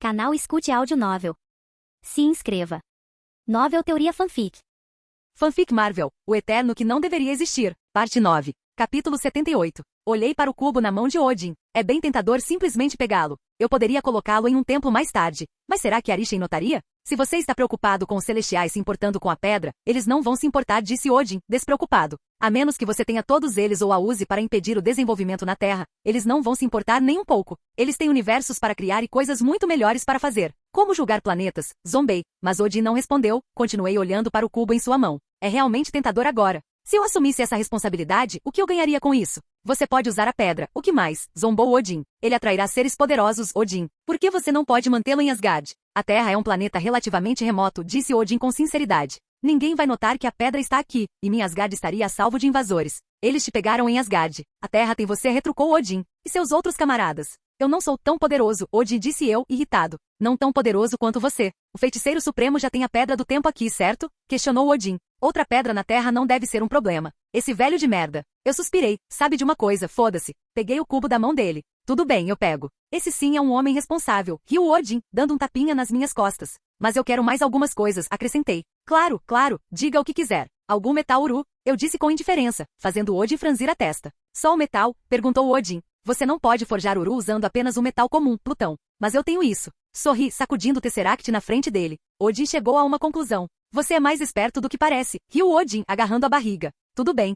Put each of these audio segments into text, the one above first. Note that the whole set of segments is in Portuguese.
Canal Escute Áudio Novel. Se inscreva. Novel Teoria Fanfic. Fanfic Marvel, o Eterno que não deveria existir, parte 9, capítulo 78. Olhei para o cubo na mão de Odin. É bem tentador simplesmente pegá-lo. Eu poderia colocá-lo em um templo mais tarde, mas será que Arishem notaria? Se você está preocupado com os celestiais se importando com a pedra, eles não vão se importar, disse Odin, despreocupado. A menos que você tenha todos eles ou a use para impedir o desenvolvimento na Terra, eles não vão se importar nem um pouco. Eles têm universos para criar e coisas muito melhores para fazer. Como julgar planetas? Zombei, mas Odin não respondeu, continuei olhando para o cubo em sua mão. É realmente tentador agora. Se eu assumisse essa responsabilidade, o que eu ganharia com isso? Você pode usar a pedra, o que mais? Zombou Odin. Ele atrairá seres poderosos, Odin. Por que você não pode mantê-lo em Asgard? A Terra é um planeta relativamente remoto, disse Odin com sinceridade. Ninguém vai notar que a pedra está aqui, e minha Asgard estaria a salvo de invasores. Eles te pegaram em Asgard. A Terra tem você, retrucou Odin. E seus outros camaradas? Eu não sou tão poderoso, Odin disse eu, irritado. Não tão poderoso quanto você. O feiticeiro supremo já tem a pedra do tempo aqui, certo? Questionou Odin. Outra pedra na Terra não deve ser um problema. Esse velho de merda. Eu suspirei. Sabe de uma coisa, foda-se. Peguei o cubo da mão dele. Tudo bem, eu pego. Esse sim é um homem responsável, riu Odin, dando um tapinha nas minhas costas. Mas eu quero mais algumas coisas, acrescentei. Claro, claro, diga o que quiser. Algum metal uru? Eu disse com indiferença, fazendo Odin franzir a testa. Só o metal? Perguntou Odin. Você não pode forjar uru usando apenas um metal comum, Plutão. Mas eu tenho isso. Sorri, sacudindo o Tesseract na frente dele. Odin chegou a uma conclusão. Você é mais esperto do que parece, riu Odin, agarrando a barriga. Tudo bem,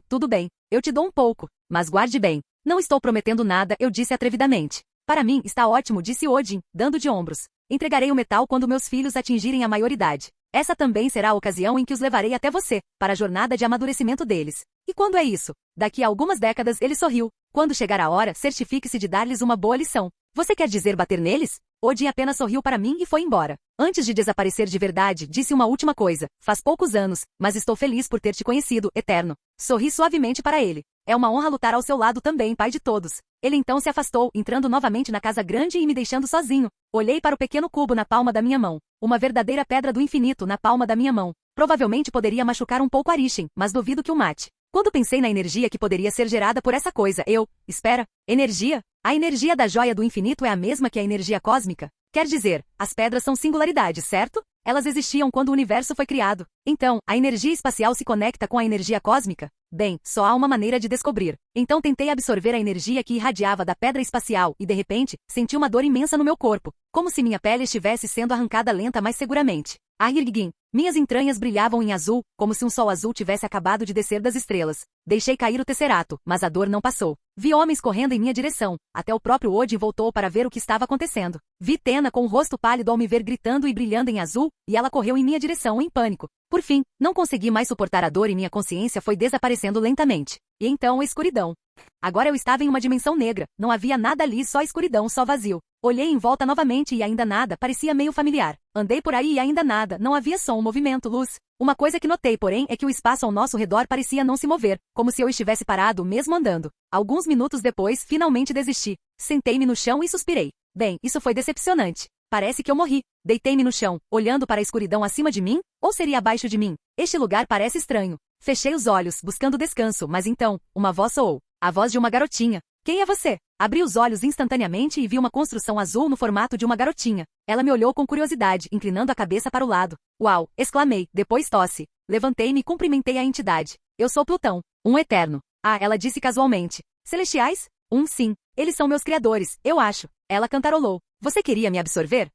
eu te dou um pouco, mas guarde bem. Não estou prometendo nada, eu disse atrevidamente. Para mim, está ótimo, disse Odin, dando de ombros. Entregarei o metal quando meus filhos atingirem a maioridade. Essa também será a ocasião em que os levarei até você, para a jornada de amadurecimento deles. E quando é isso? Daqui a algumas décadas, ele sorriu. Quando chegar a hora, certifique-se de dar-lhes uma boa lição. Você quer dizer bater neles? Odin apenas sorriu para mim e foi embora. Antes de desaparecer de verdade, disse uma última coisa. Faz poucos anos, mas estou feliz por ter te conhecido, Eterno. Sorri suavemente para ele. É uma honra lutar ao seu lado também, pai de todos. Ele então se afastou, entrando novamente na casa grande e me deixando sozinho. Olhei para o pequeno cubo na palma da minha mão. Uma verdadeira pedra do infinito na palma da minha mão. Provavelmente poderia machucar um pouco Arishem, mas duvido que o mate. Quando pensei na energia que poderia ser gerada por essa coisa, espera, energia? A energia da joia do infinito é a mesma que a energia cósmica? Quer dizer, as pedras são singularidades, certo? Elas existiam quando o universo foi criado. Então, a energia espacial se conecta com a energia cósmica? Bem, só há uma maneira de descobrir. Então tentei absorver a energia que irradiava da pedra espacial e, de repente, senti uma dor imensa no meu corpo, como se minha pele estivesse sendo arrancada lenta mas seguramente. Irgin. Minhas entranhas brilhavam em azul, como se um sol azul tivesse acabado de descer das estrelas. Deixei cair o tesserato, mas a dor não passou. Vi homens correndo em minha direção. Até o próprio Odin voltou para ver o que estava acontecendo. Vi Tena com o rosto pálido ao me ver gritando e brilhando em azul, e ela correu em minha direção em pânico. Por fim, não consegui mais suportar a dor e minha consciência foi desaparecendo lentamente. E então a escuridão. Agora eu estava em uma dimensão negra, não havia nada ali, só escuridão, só vazio. Olhei em volta novamente e ainda nada, parecia meio familiar. Andei por aí e ainda nada, não havia som, movimento, luz. Uma coisa que notei, porém, é que o espaço ao nosso redor parecia não se mover, como se eu estivesse parado mesmo andando. Alguns minutos depois, finalmente desisti. Sentei-me no chão e suspirei. Bem, isso foi decepcionante. Parece que eu morri. Deitei-me no chão, olhando para a escuridão acima de mim, ou seria abaixo de mim? Este lugar parece estranho. Fechei os olhos, buscando descanso, mas então, uma voz soou. A voz de uma garotinha. Quem é você? Abri os olhos instantaneamente e vi uma construção azul no formato de uma garotinha. Ela me olhou com curiosidade, inclinando a cabeça para o lado. Uau! Exclamei, depois tosse. Levantei-me e cumprimentei a entidade. Eu sou Plutão, um Eterno. Ela disse casualmente. Celestiais? Sim. Eles são meus criadores, eu acho. Ela cantarolou. Você queria me absorver?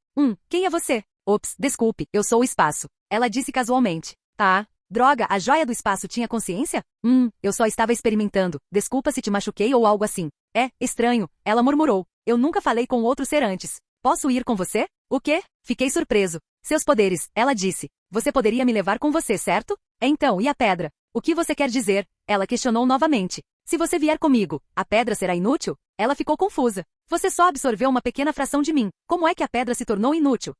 Quem é você? Ops, desculpe, eu sou o espaço. Ela disse casualmente. Droga, a joia do espaço tinha consciência? Eu só estava experimentando. Desculpa se te machuquei ou algo assim. É, estranho, ela murmurou. Eu nunca falei com outro ser antes. Posso ir com você? O quê? Fiquei surpreso. Seus poderes, ela disse. Você poderia me levar com você, certo? Então, e a pedra? O que você quer dizer? Ela questionou novamente. Se você vier comigo, a pedra será inútil? Ela ficou confusa. Você só absorveu uma pequena fração de mim. Como é que a pedra se tornou inútil?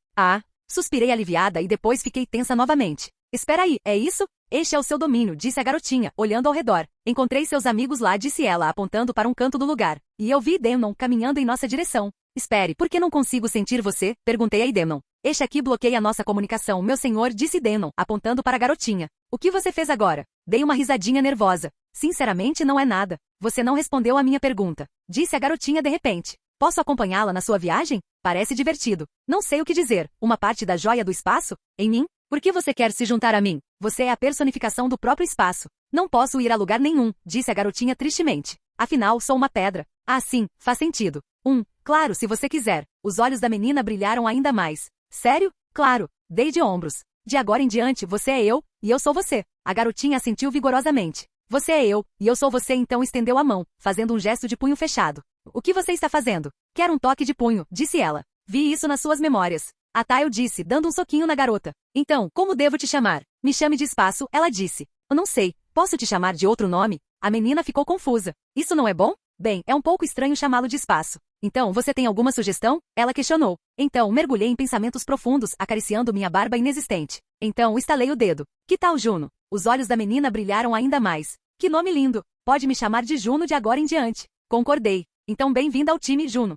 Suspirei aliviada e depois fiquei tensa novamente. Espera aí, é isso? Este é o seu domínio, disse a garotinha, olhando ao redor. Encontrei seus amigos lá, disse ela, apontando para um canto do lugar. E eu vi Demnon caminhando em nossa direção. Espere, por que não consigo sentir você? Perguntei a Demnon. Este aqui bloqueia a nossa comunicação, meu senhor, disse Demnon, apontando para a garotinha. O que você fez agora? Dei uma risadinha nervosa. Sinceramente, não é nada. Você não respondeu à minha pergunta, disse a garotinha de repente. Posso acompanhá-la na sua viagem? Parece divertido. Não sei o que dizer. Uma parte da joia do espaço? Em mim? Por que você quer se juntar a mim? Você é a personificação do próprio espaço. Não posso ir a lugar nenhum, disse a garotinha tristemente. Afinal, sou uma pedra. Ah, sim, faz sentido. Claro, se você quiser. Os olhos da menina brilharam ainda mais. Sério? Claro. Dei de ombros. De agora em diante, você é eu, e eu sou você. A garotinha assentiu vigorosamente. Você é eu, e eu sou você, então estendeu a mão, fazendo um gesto de punho fechado. O que você está fazendo? Quero um toque de punho, disse ela. Vi isso nas suas memórias. A Tayo disse, dando um soquinho na garota. Então, como devo te chamar? Me chame de espaço, ela disse. Eu não sei. Posso te chamar de outro nome? A menina ficou confusa. Isso não é bom? Bem, é um pouco estranho chamá-lo de espaço. Então, você tem alguma sugestão? Ela questionou. Então, mergulhei em pensamentos profundos, acariciando minha barba inexistente. Então, estalei o dedo. Que tal Juno? Os olhos da menina brilharam ainda mais. Que nome lindo! Pode me chamar de Juno de agora em diante. Concordei. Então, bem-vinda ao time, Juno.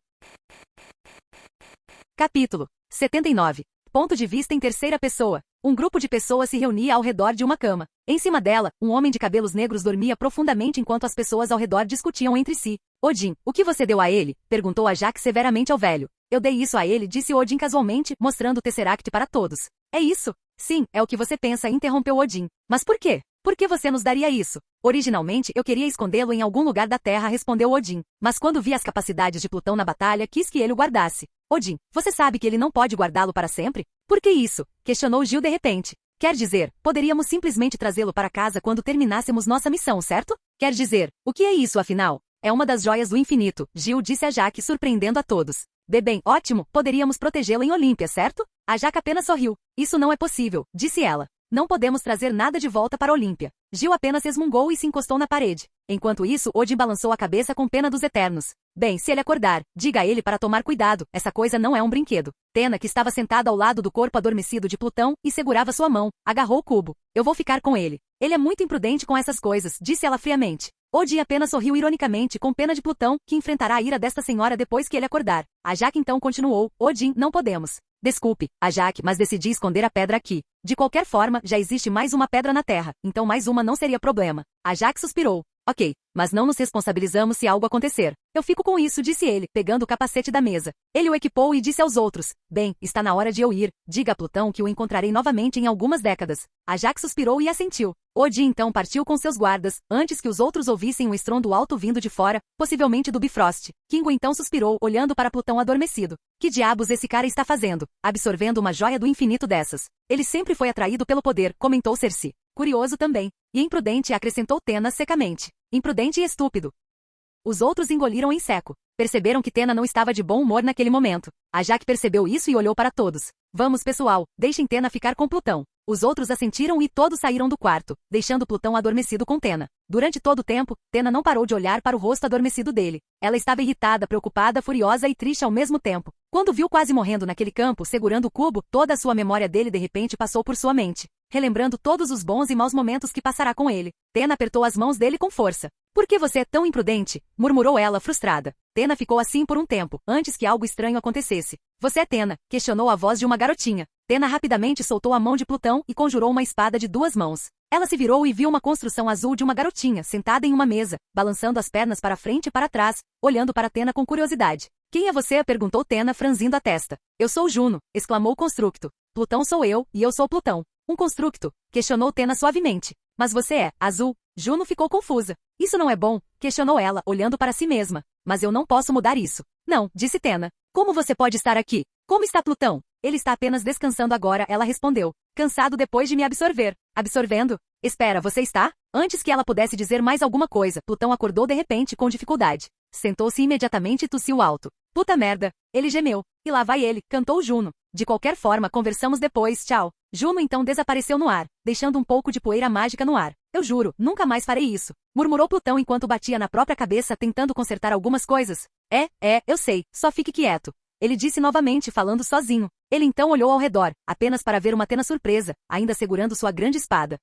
Capítulo 79. Ponto de vista em terceira pessoa. Um grupo de pessoas se reunia ao redor de uma cama. Em cima dela, um homem de cabelos negros dormia profundamente enquanto as pessoas ao redor discutiam entre si. Odin, o que você deu a ele? Perguntou a Jaque severamente ao velho. Eu dei isso a ele, disse Odin casualmente, mostrando o Tesseract para todos. É isso? Sim, é o que você pensa, interrompeu Odin. Mas por quê? Por que você nos daria isso? Originalmente, eu queria escondê-lo em algum lugar da Terra, respondeu Odin. Mas quando vi as capacidades de Plutão na batalha, quis que ele o guardasse. Odin, você sabe que ele não pode guardá-lo para sempre? Por que isso? Questionou Gil de repente. Quer dizer, poderíamos simplesmente trazê-lo para casa quando terminássemos nossa missão, certo? Quer dizer, o que é isso afinal? É uma das joias do infinito, Gil disse a Jaque, surpreendendo a todos. Bem, ótimo, poderíamos protegê-lo em Olímpia, certo? A Jaque apenas sorriu. Isso não é possível, disse ela. Não podemos trazer nada de volta para Olímpia. Gil apenas resmungou e se encostou na parede. Enquanto isso, Odin balançou a cabeça com pena dos Eternos. Bem, se ele acordar, diga a ele para tomar cuidado, essa coisa não é um brinquedo. Tena, que estava sentada ao lado do corpo adormecido de Plutão e segurava sua mão, agarrou o cubo. Eu vou ficar com ele. Ele é muito imprudente com essas coisas, disse ela friamente. Odin apenas sorriu ironicamente com pena de Plutão, que enfrentará a ira desta senhora depois que ele acordar. A Jaque então continuou, Odin, não podemos. Desculpe, a Jaque, mas decidi esconder a pedra aqui. De qualquer forma, já existe mais uma pedra na Terra, então mais uma não seria problema. A Jaque suspirou. Ok, mas não nos responsabilizamos se algo acontecer. Eu fico com isso, disse ele, pegando o capacete da mesa. Ele o equipou e disse aos outros. Bem, está na hora de eu ir. Diga a Plutão que o encontrarei novamente em algumas décadas. A Jaque suspirou e assentiu. Odin então partiu com seus guardas, antes que os outros ouvissem um estrondo alto vindo de fora, possivelmente do Bifrost. Kingo então suspirou, olhando para Plutão adormecido. Que diabos esse cara está fazendo? Absorvendo uma joia do infinito dessas. Ele sempre foi atraído pelo poder, comentou Cersei. Curioso também. E imprudente, acrescentou Tena secamente. Imprudente e estúpido. Os outros engoliram em seco. Perceberam que Tena não estava de bom humor naquele momento. A Jaque percebeu isso e olhou para todos. Vamos, pessoal, deixem Tena ficar com Plutão. Os outros assentiram e todos saíram do quarto, deixando Plutão adormecido com Tena. Durante todo o tempo, Tena não parou de olhar para o rosto adormecido dele. Ela estava irritada, preocupada, furiosa e triste ao mesmo tempo. Quando viu quase morrendo naquele campo, segurando o cubo, toda a sua memória dele de repente passou por sua mente, relembrando todos os bons e maus momentos que passará com ele. Tena apertou as mãos dele com força. Por que você é tão imprudente? Murmurou ela, frustrada. Tena ficou assim por um tempo, antes que algo estranho acontecesse. Você é Tena? Questionou a voz de uma garotinha. Tena rapidamente soltou a mão de Plutão e conjurou uma espada de 2 mãos. Ela se virou e viu uma construção azul de uma garotinha, sentada em uma mesa, balançando as pernas para frente e para trás, olhando para Tena com curiosidade. Quem é você? Perguntou Tena, franzindo a testa. Eu sou Juno, exclamou o constructo. Plutão sou eu, e eu sou Plutão. Um constructo? Questionou Tena suavemente. Mas você é azul? Juno ficou confusa. Isso não é bom? Questionou ela, olhando para si mesma. Mas eu não posso mudar isso. Não, disse Tena. Como você pode estar aqui? Como está Plutão? Ele está apenas descansando agora, ela respondeu. Cansado depois de me absorver. Absorvendo? Espera, você está? Antes que ela pudesse dizer mais alguma coisa, Plutão acordou de repente com dificuldade. Sentou-se imediatamente e tossiu alto. Puta merda. Ele gemeu. E lá vai ele, cantou Juno. De qualquer forma, conversamos depois, tchau. Juno então desapareceu no ar, deixando um pouco de poeira mágica no ar. Eu juro, nunca mais farei isso. Murmurou Plutão enquanto batia na própria cabeça tentando consertar algumas coisas. Eu sei, só fique quieto. Ele disse novamente, falando sozinho. Ele então olhou ao redor, apenas para ver uma Tena surpresa, ainda segurando sua grande espada.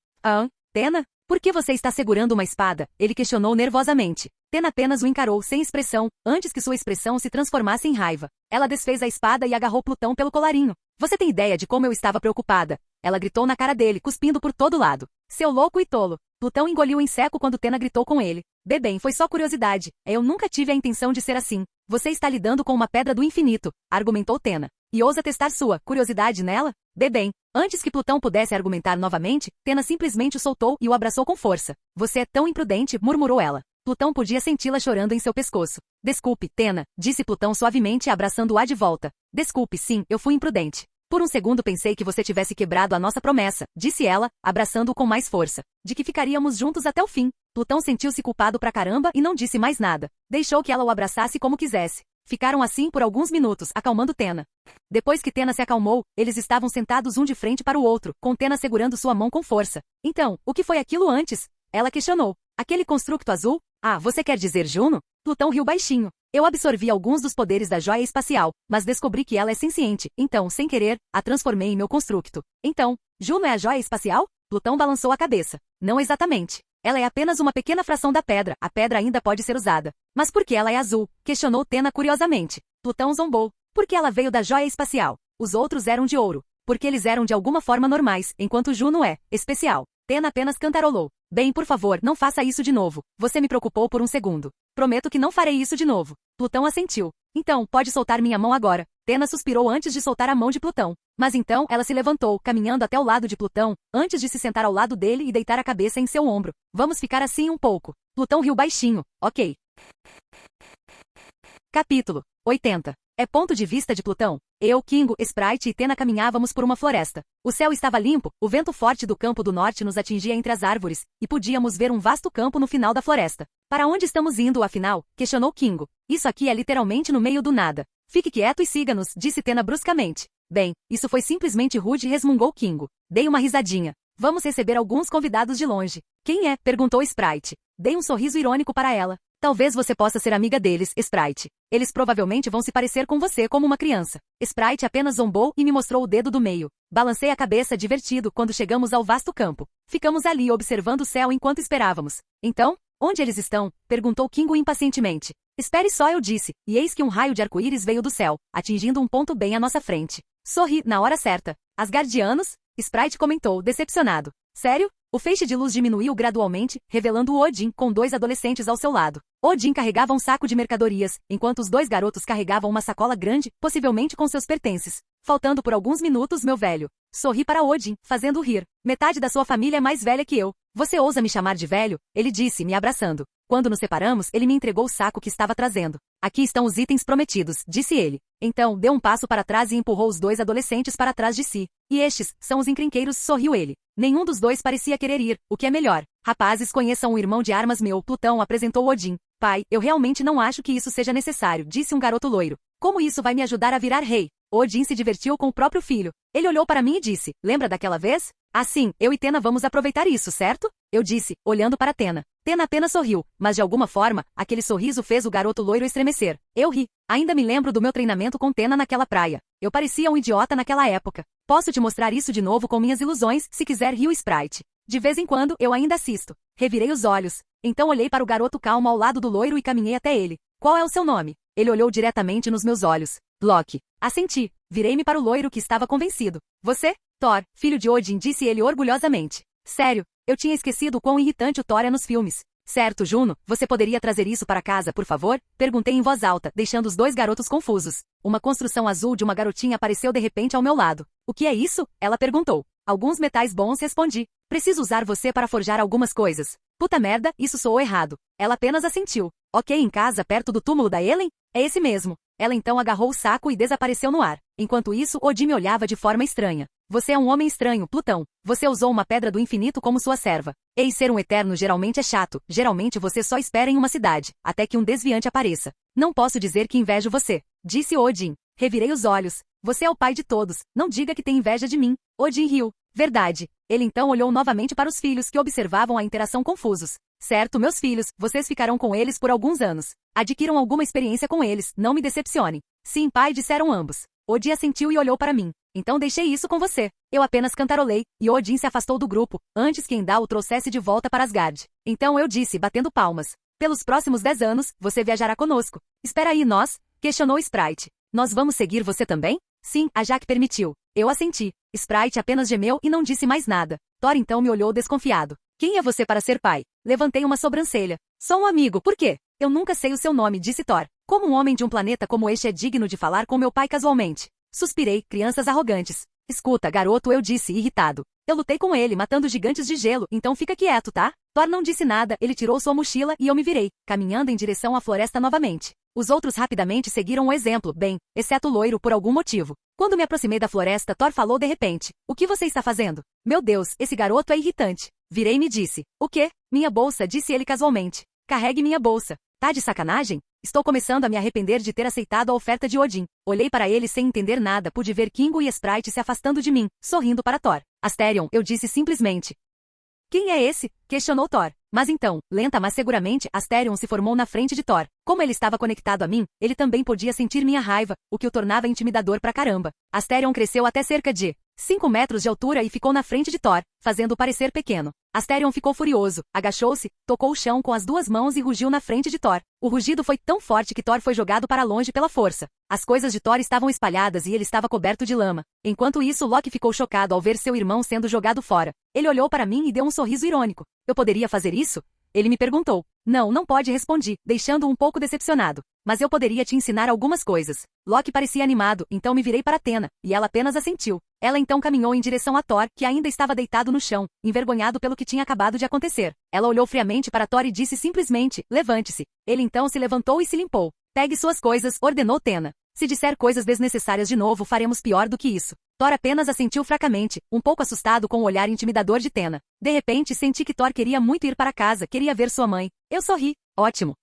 Tena? Por que você está segurando uma espada? Ele questionou nervosamente. Tena apenas o encarou sem expressão, antes que sua expressão se transformasse em raiva. Ela desfez a espada e agarrou Plutão pelo colarinho. Você tem ideia de como eu estava preocupada? Ela gritou na cara dele, cuspindo por todo lado. Seu louco e tolo. Plutão engoliu em seco quando Tena gritou com ele. Bem, foi só curiosidade. Eu nunca tive a intenção de ser assim. Você está lidando com uma pedra do infinito, argumentou Tena. E ousa testar sua curiosidade nela? Bem, antes que Plutão pudesse argumentar novamente, Tena simplesmente o soltou e o abraçou com força. Você é tão imprudente, murmurou ela. Plutão podia senti-la chorando em seu pescoço. Desculpe, Tena, disse Plutão suavemente abraçando-a de volta. Desculpe, sim, eu fui imprudente. Por um segundo pensei que você tivesse quebrado a nossa promessa, disse ela, abraçando-o com mais força. De que ficaríamos juntos até o fim. Plutão sentiu-se culpado pra caramba e não disse mais nada. Deixou que ela o abraçasse como quisesse. Ficaram assim por alguns minutos, acalmando Tena. Depois que Tena se acalmou, eles estavam sentados um de frente para o outro, com Tena segurando sua mão com força. Então, o que foi aquilo antes? Ela questionou. Aquele construto azul? Ah, você quer dizer Juno? Plutão riu baixinho. Eu absorvi alguns dos poderes da joia espacial, mas descobri que ela é senciente, então, sem querer, a transformei em meu construto. Então, Juno é a joia espacial? Plutão balançou a cabeça. Não exatamente. Ela é apenas uma pequena fração da pedra, a pedra ainda pode ser usada. Mas por que ela é azul? Questionou Tena curiosamente. Plutão zombou. Porque ela veio da joia espacial. Os outros eram de ouro. Porque eles eram de alguma forma normais, enquanto Juno é especial. Tena apenas cantarolou. Bem, por favor, não faça isso de novo. Você me preocupou por um segundo. Prometo que não farei isso de novo. Plutão assentiu. Então, pode soltar minha mão agora. Tena suspirou antes de soltar a mão de Plutão. Mas então, ela se levantou, caminhando até o lado de Plutão, antes de se sentar ao lado dele e deitar a cabeça em seu ombro. Vamos ficar assim um pouco. Plutão riu baixinho. Ok. Capítulo 80. É ponto de vista de Plutão. Eu, Kingo, Sprite e Tena caminhávamos por uma floresta. O céu estava limpo, o vento forte do campo do norte nos atingia entre as árvores, e podíamos ver um vasto campo no final da floresta. Para onde estamos indo, afinal? Questionou Kingo. Isso aqui é literalmente no meio do nada. Fique quieto e siga-nos, disse Tena bruscamente. Bem, isso foi simplesmente rude, resmungou Kingo. Dei uma risadinha. Vamos receber alguns convidados de longe. Quem é? Perguntou Sprite. Dei um sorriso irônico para ela. Talvez você possa ser amiga deles, Sprite. Eles provavelmente vão se parecer com você como uma criança. Sprite apenas zombou e me mostrou o dedo do meio. Balancei a cabeça divertido quando chegamos ao vasto campo. Ficamos ali observando o céu enquanto esperávamos. Então, onde eles estão? Perguntou Kingo impacientemente. Espere só, eu disse, e eis que um raio de arco-íris veio do céu, atingindo um ponto bem à nossa frente. Sorri, na hora certa. Asgardianos? Sprite comentou, decepcionado. Sério? O feixe de luz diminuiu gradualmente, revelando o Odin com 2 adolescentes ao seu lado. Odin carregava um saco de mercadorias, enquanto os 2 garotos carregavam uma sacola grande, possivelmente com seus pertences. Faltando por alguns minutos, meu velho. Sorri para Odin, fazendo rir. Metade da sua família é mais velha que eu. Você ousa me chamar de velho? Ele disse, me abraçando. Quando nos separamos, ele me entregou o saco que estava trazendo. Aqui estão os itens prometidos, disse ele. Então, deu um passo para trás e empurrou os 2 adolescentes para trás de si. E estes, são os encrenqueiros, sorriu ele. Nenhum dos 2 parecia querer ir, o que é melhor. Rapazes, conheçam o irmão de armas meu, Plutão, apresentou Odin. Pai, eu realmente não acho que isso seja necessário, disse um garoto loiro. Como isso vai me ajudar a virar rei? Odin se divertiu com o próprio filho. Ele olhou para mim e disse, lembra daquela vez? Ah sim, eu e Tena vamos aproveitar isso, certo? Eu disse, olhando para Tena. Tena apenas sorriu, mas de alguma forma, aquele sorriso fez o garoto loiro estremecer. Eu ri. Ainda me lembro do meu treinamento com Tena naquela praia. Eu parecia um idiota naquela época. Posso te mostrar isso de novo com minhas ilusões, se quiser, riu Sprite. De vez em quando, eu ainda assisto. Revirei os olhos. Então olhei para o garoto calmo ao lado do loiro e caminhei até ele. Qual é o seu nome? Ele olhou diretamente nos meus olhos. Loki. Assenti. Virei-me para o loiro que estava convencido. Você? Thor, filho de Odin, disse ele orgulhosamente. Sério, eu tinha esquecido o quão irritante o Thor é nos filmes. Certo, Juno, você poderia trazer isso para casa, por favor? Perguntei em voz alta, deixando os 2 garotos confusos. Uma construção azul de uma garotinha apareceu de repente ao meu lado. O que é isso? Ela perguntou. Alguns metais bons, respondi. Preciso usar você para forjar algumas coisas. Puta merda, isso soou errado. Ela apenas assentiu. Ok, em casa, perto do túmulo da Ellen? É esse mesmo. Ela então agarrou o saco e desapareceu no ar. Enquanto isso, Odin me olhava de forma estranha. Você é um homem estranho, Plutão. Você usou uma pedra do infinito como sua serva. Eis ser um eterno geralmente é chato. Geralmente você só espera em uma cidade, até que um desviante apareça. Não posso dizer que invejo você, disse Odin. Revirei os olhos. Você é o pai de todos. Não diga que tem inveja de mim. Odin riu. Verdade. Ele então olhou novamente para os filhos que observavam a interação confusos. Certo, meus filhos, vocês ficarão com eles por alguns anos. Adquiram alguma experiência com eles, não me decepcionem. Sim, pai, disseram ambos. Odin assentiu e olhou para mim. Então deixei isso com você. Eu apenas cantarolei, e Odin se afastou do grupo, antes que Heimdall o trouxesse de volta para Asgard. Então eu disse, batendo palmas. Pelos próximos 10 anos, você viajará conosco. Espera aí, nós? Questionou Sprite. Nós vamos seguir você também? Sim, a Jaque permitiu. Eu assenti. Sprite apenas gemeu e não disse mais nada. Thor então me olhou desconfiado. Quem é você para ser pai? Levantei uma sobrancelha. Sou um amigo, por quê? Eu nunca sei o seu nome, disse Thor. Como um homem de um planeta como este é digno de falar com meu pai casualmente? Suspirei, crianças arrogantes. Escuta, garoto, eu disse, irritado. Eu lutei com ele, matando gigantes de gelo, então fica quieto, tá? Thor não disse nada, ele tirou sua mochila e eu me virei, caminhando em direção à floresta novamente. Os outros rapidamente seguiram o exemplo, bem, exceto o loiro por algum motivo. Quando me aproximei da floresta, Thor falou de repente. O que você está fazendo? Meu Deus, esse garoto é irritante. Virei-me e disse. O quê? Minha bolsa, disse ele casualmente. Carregue minha bolsa. Tá de sacanagem? Estou começando a me arrepender de ter aceitado a oferta de Odin. Olhei para ele sem entender nada, pude ver Kingo e Sprite se afastando de mim, sorrindo para Thor. Asterion, eu disse simplesmente. Quem é esse? Questionou Thor. Mas então, lenta mas seguramente, Asterion se formou na frente de Thor. Como ele estava conectado a mim, ele também podia sentir minha raiva, o que o tornava intimidador pra caramba. Asterion cresceu até cerca de 5 metros de altura e ficou na frente de Thor, fazendo-o parecer pequeno. Asterion ficou furioso, agachou-se, tocou o chão com as 2 mãos e rugiu na frente de Thor. O rugido foi tão forte que Thor foi jogado para longe pela força. As coisas de Thor estavam espalhadas e ele estava coberto de lama. Enquanto isso, Loki ficou chocado ao ver seu irmão sendo jogado fora. Ele olhou para mim e deu um sorriso irônico. Eu poderia fazer isso? Ele me perguntou. Não, não pode, respondi, deixando-o um pouco decepcionado. Mas eu poderia te ensinar algumas coisas. Loki parecia animado, então me virei para Athena, e ela apenas assentiu. Ela então caminhou em direção a Thor, que ainda estava deitado no chão, envergonhado pelo que tinha acabado de acontecer. Ela olhou friamente para Thor e disse simplesmente, levante-se. Ele então se levantou e se limpou. Pegue suas coisas, ordenou Athena. Se disser coisas desnecessárias de novo, faremos pior do que isso. Thor apenas assentiu fracamente, um pouco assustado com o olhar intimidador de Athena. De repente, senti que Thor queria muito ir para casa, queria ver sua mãe. Eu sorri. Ótimo.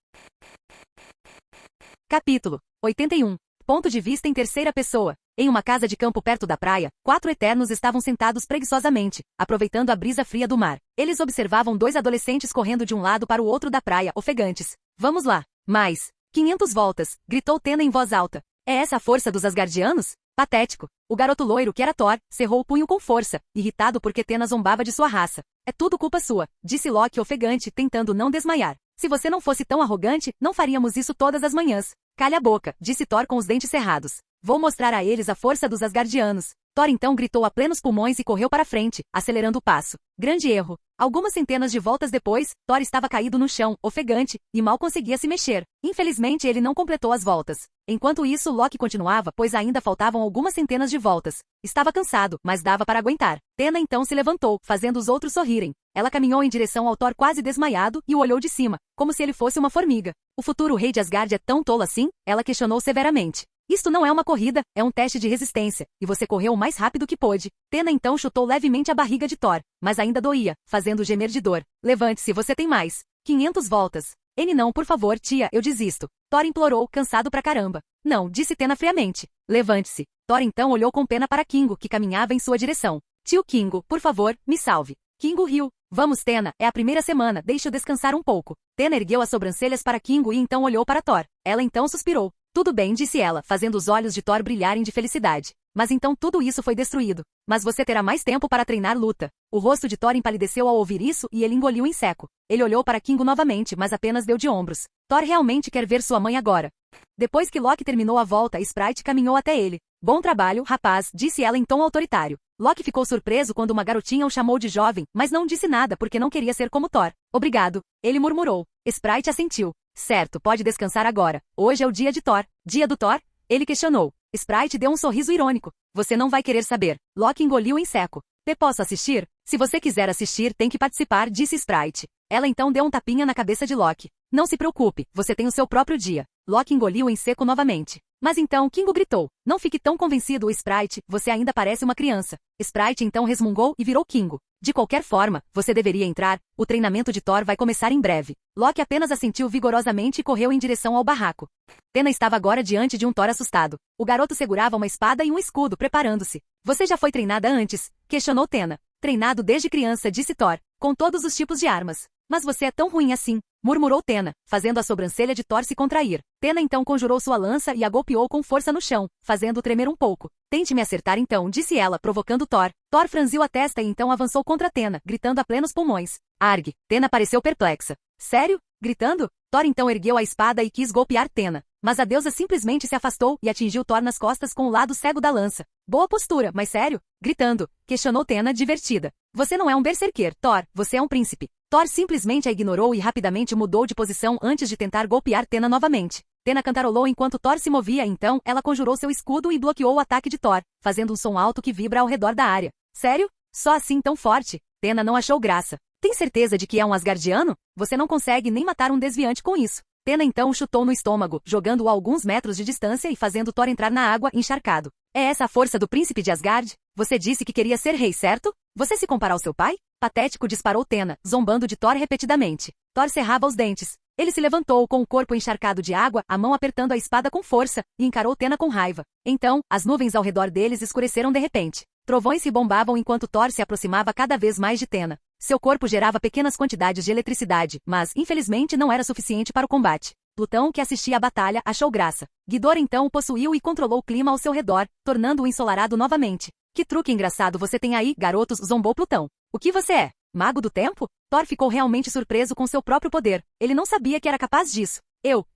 Capítulo 81. Ponto de vista em terceira pessoa. Em uma casa de campo perto da praia, 4 Eternos estavam sentados preguiçosamente, aproveitando a brisa fria do mar. Eles observavam 2 adolescentes correndo de um lado para o outro da praia, ofegantes. Vamos lá. Mais 500 voltas, gritou Athena em voz alta. É essa a força dos Asgardianos? Patético. O garoto loiro, que era Thor, cerrou o punho com força, irritado porque Athena zombava de sua raça. É tudo culpa sua, disse Loki ofegante, tentando não desmaiar. Se você não fosse tão arrogante, não faríamos isso todas as manhãs. Calha a boca, disse Thor com os dentes cerrados. Vou mostrar a eles a força dos Asgardianos. Thor então gritou a plenos pulmões e correu para frente, acelerando o passo. Grande erro. Algumas centenas de voltas depois, Thor estava caído no chão, ofegante, e mal conseguia se mexer. Infelizmente ele não completou as voltas. Enquanto isso, Loki continuava, pois ainda faltavam algumas centenas de voltas. Estava cansado, mas dava para aguentar. Athena então se levantou, fazendo os outros sorrirem. Ela caminhou em direção ao Thor quase desmaiado e o olhou de cima, como se ele fosse uma formiga. O futuro rei de Asgard é tão tolo assim? Ela questionou severamente. Isto não é uma corrida, é um teste de resistência, e você correu o mais rápido que pôde. Athena então chutou levemente a barriga de Thor, mas ainda doía, fazendo gemer de dor. Levante-se, você tem mais 500 voltas. N não, por favor, tia, eu desisto. Thor implorou, cansado pra caramba. Não, disse Athena friamente. Levante-se. Thor então olhou com pena para Kingo, que caminhava em sua direção. Tio Kingo, por favor, me salve. Kingo riu. Vamos, Athena, é a primeira semana, deixe-o descansar um pouco. Athena ergueu as sobrancelhas para Kingo e então olhou para Thor. Ela então suspirou. Tudo bem, disse ela, fazendo os olhos de Thor brilharem de felicidade. Mas então tudo isso foi destruído. Mas você terá mais tempo para treinar luta. O rosto de Thor empalideceu ao ouvir isso e ele engoliu em seco. Ele olhou para Kingo novamente, mas apenas deu de ombros. Thor realmente quer ver sua mãe agora. Depois que Loki terminou a volta, Sprite caminhou até ele. Bom trabalho, rapaz, disse ela em tom autoritário. Loki ficou surpreso quando uma garotinha o chamou de jovem, mas não disse nada porque não queria ser como Thor. Obrigado, ele murmurou. Sprite assentiu. Certo, pode descansar agora. Hoje é o dia de Thor. Dia do Thor? Ele questionou. Sprite deu um sorriso irônico. Você não vai querer saber. Loki engoliu em seco. Te posso assistir? Se você quiser assistir, tem que participar, disse Sprite. Ela então deu um tapinha na cabeça de Loki. Não se preocupe, você tem o seu próprio dia. Loki engoliu em seco novamente. Mas então Kingo gritou. Não fique tão convencido, Sprite, você ainda parece uma criança. Sprite então resmungou e virou Kingo. De qualquer forma, você deveria entrar, o treinamento de Thor vai começar em breve. Loki apenas assentiu vigorosamente e correu em direção ao barraco. Athena estava agora diante de um Thor assustado. O garoto segurava uma espada e um escudo, preparando-se. Você já foi treinada antes? Questionou Athena. Treinado desde criança, disse Thor, com todos os tipos de armas. Mas você é tão ruim assim, murmurou Athena, fazendo a sobrancelha de Thor se contrair. Athena então conjurou sua lança e a golpeou com força no chão, fazendo-o tremer um pouco. Tente me acertar então, disse ela, provocando Thor. Thor franziu a testa e então avançou contra Athena, gritando a plenos pulmões. Arg! Athena pareceu perplexa. Sério? Gritando? Thor então ergueu a espada e quis golpear Athena. Mas a deusa simplesmente se afastou e atingiu Thor nas costas com o lado cego da lança. Boa postura, mas sério? Gritando, questionou Athena divertida. Você não é um berserker, Thor, você é um príncipe. Thor simplesmente a ignorou e rapidamente mudou de posição antes de tentar golpear Athena novamente. Tena cantarolou enquanto Thor se movia, então ela conjurou seu escudo e bloqueou o ataque de Thor, fazendo um som alto que vibra ao redor da área. Sério? Só assim tão forte? Tena não achou graça. Tem certeza de que é um Asgardiano? Você não consegue nem matar um desviante com isso. Tena então o chutou no estômago, jogando-o a alguns metros de distância e fazendo Thor entrar na água, encharcado. É essa a força do príncipe de Asgard? Você disse que queria ser rei, certo? Você se compara ao seu pai? Patético, disparou Tena, zombando de Thor repetidamente. Thor cerrava os dentes. Ele se levantou com o corpo encharcado de água, a mão apertando a espada com força, e encarou Tena com raiva. Então, as nuvens ao redor deles escureceram de repente. Trovões se bombavam enquanto Thor se aproximava cada vez mais de Tena. Seu corpo gerava pequenas quantidades de eletricidade, mas, infelizmente, não era suficiente para o combate. Plutão, que assistia à batalha, achou graça. Ghidorah então o possuiu e controlou o clima ao seu redor, tornando-o ensolarado novamente. Que truque engraçado você tem aí, garotos, zombou Plutão. O que você é? Mago do tempo? Thor ficou realmente surpreso com seu próprio poder. Ele não sabia que era capaz disso.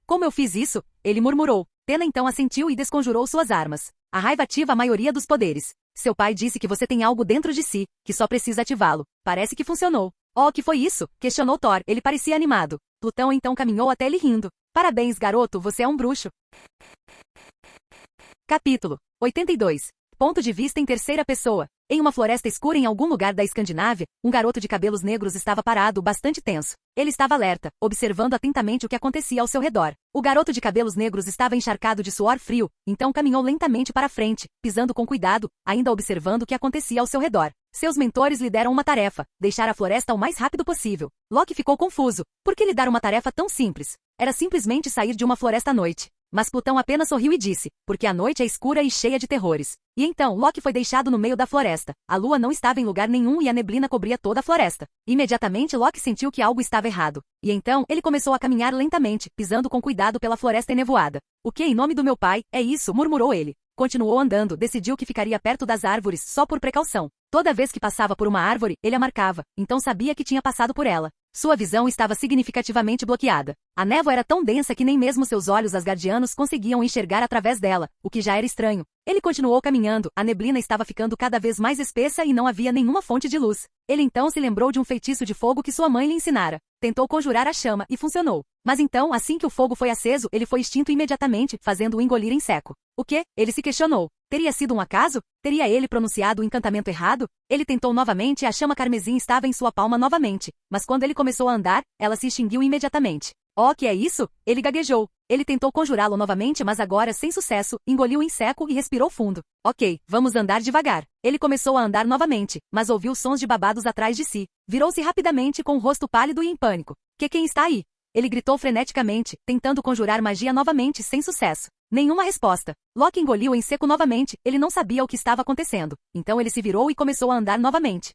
Como eu fiz isso? Ele murmurou. Tena então assentiu e desconjurou suas armas. A raiva ativa a maioria dos poderes. Seu pai disse que você tem algo dentro de si, que só precisa ativá-lo. Parece que funcionou. Oh, que foi isso? Questionou Thor. Ele parecia animado. Plutão então caminhou até ele rindo. Parabéns, garoto, você é um bruxo. Capítulo 82. Ponto de vista em terceira pessoa. Em uma floresta escura em algum lugar da Escandinávia, um garoto de cabelos negros estava parado, bastante tenso. Ele estava alerta, observando atentamente o que acontecia ao seu redor. O garoto de cabelos negros estava encharcado de suor frio, então caminhou lentamente para a frente, pisando com cuidado, ainda observando o que acontecia ao seu redor. Seus mentores lhe deram uma tarefa: deixar a floresta o mais rápido possível. Loki ficou confuso. Por que lhe dar uma tarefa tão simples? Era simplesmente sair de uma floresta à noite. Mas Plutão apenas sorriu e disse, porque a noite é escura e cheia de terrores. E então Loki foi deixado no meio da floresta. A lua não estava em lugar nenhum e a neblina cobria toda a floresta. Imediatamente Loki sentiu que algo estava errado. E então ele começou a caminhar lentamente, pisando com cuidado pela floresta enevoada. O que em nome do meu pai é isso? Murmurou ele. Continuou andando, decidiu que ficaria perto das árvores só por precaução. Toda vez que passava por uma árvore, ele a marcava, então sabia que tinha passado por ela. Sua visão estava significativamente bloqueada. A névoa era tão densa que nem mesmo seus olhos asgardianos conseguiam enxergar através dela, o que já era estranho. Ele continuou caminhando, a neblina estava ficando cada vez mais espessa e não havia nenhuma fonte de luz. Ele então se lembrou de um feitiço de fogo que sua mãe lhe ensinara. Tentou conjurar a chama e funcionou. Mas então, assim que o fogo foi aceso, ele foi extinto imediatamente, fazendo-o engolir em seco. O quê? Ele se questionou. Teria sido um acaso? Teria ele pronunciado o encantamento errado? Ele tentou novamente e a chama carmesim estava em sua palma novamente. Mas quando ele começou a andar, ela se extinguiu imediatamente. Oh, que é isso? Ele gaguejou. Ele tentou conjurá-lo novamente, mas agora sem sucesso, engoliu em seco e respirou fundo. Ok, vamos andar devagar. Ele começou a andar novamente, mas ouviu sons de babados atrás de si. Virou-se rapidamente com o rosto pálido e em pânico. Quem está aí? Ele gritou freneticamente, tentando conjurar magia novamente sem sucesso. Nenhuma resposta. Loki engoliu em seco novamente, ele não sabia o que estava acontecendo. Então ele se virou e começou a andar novamente.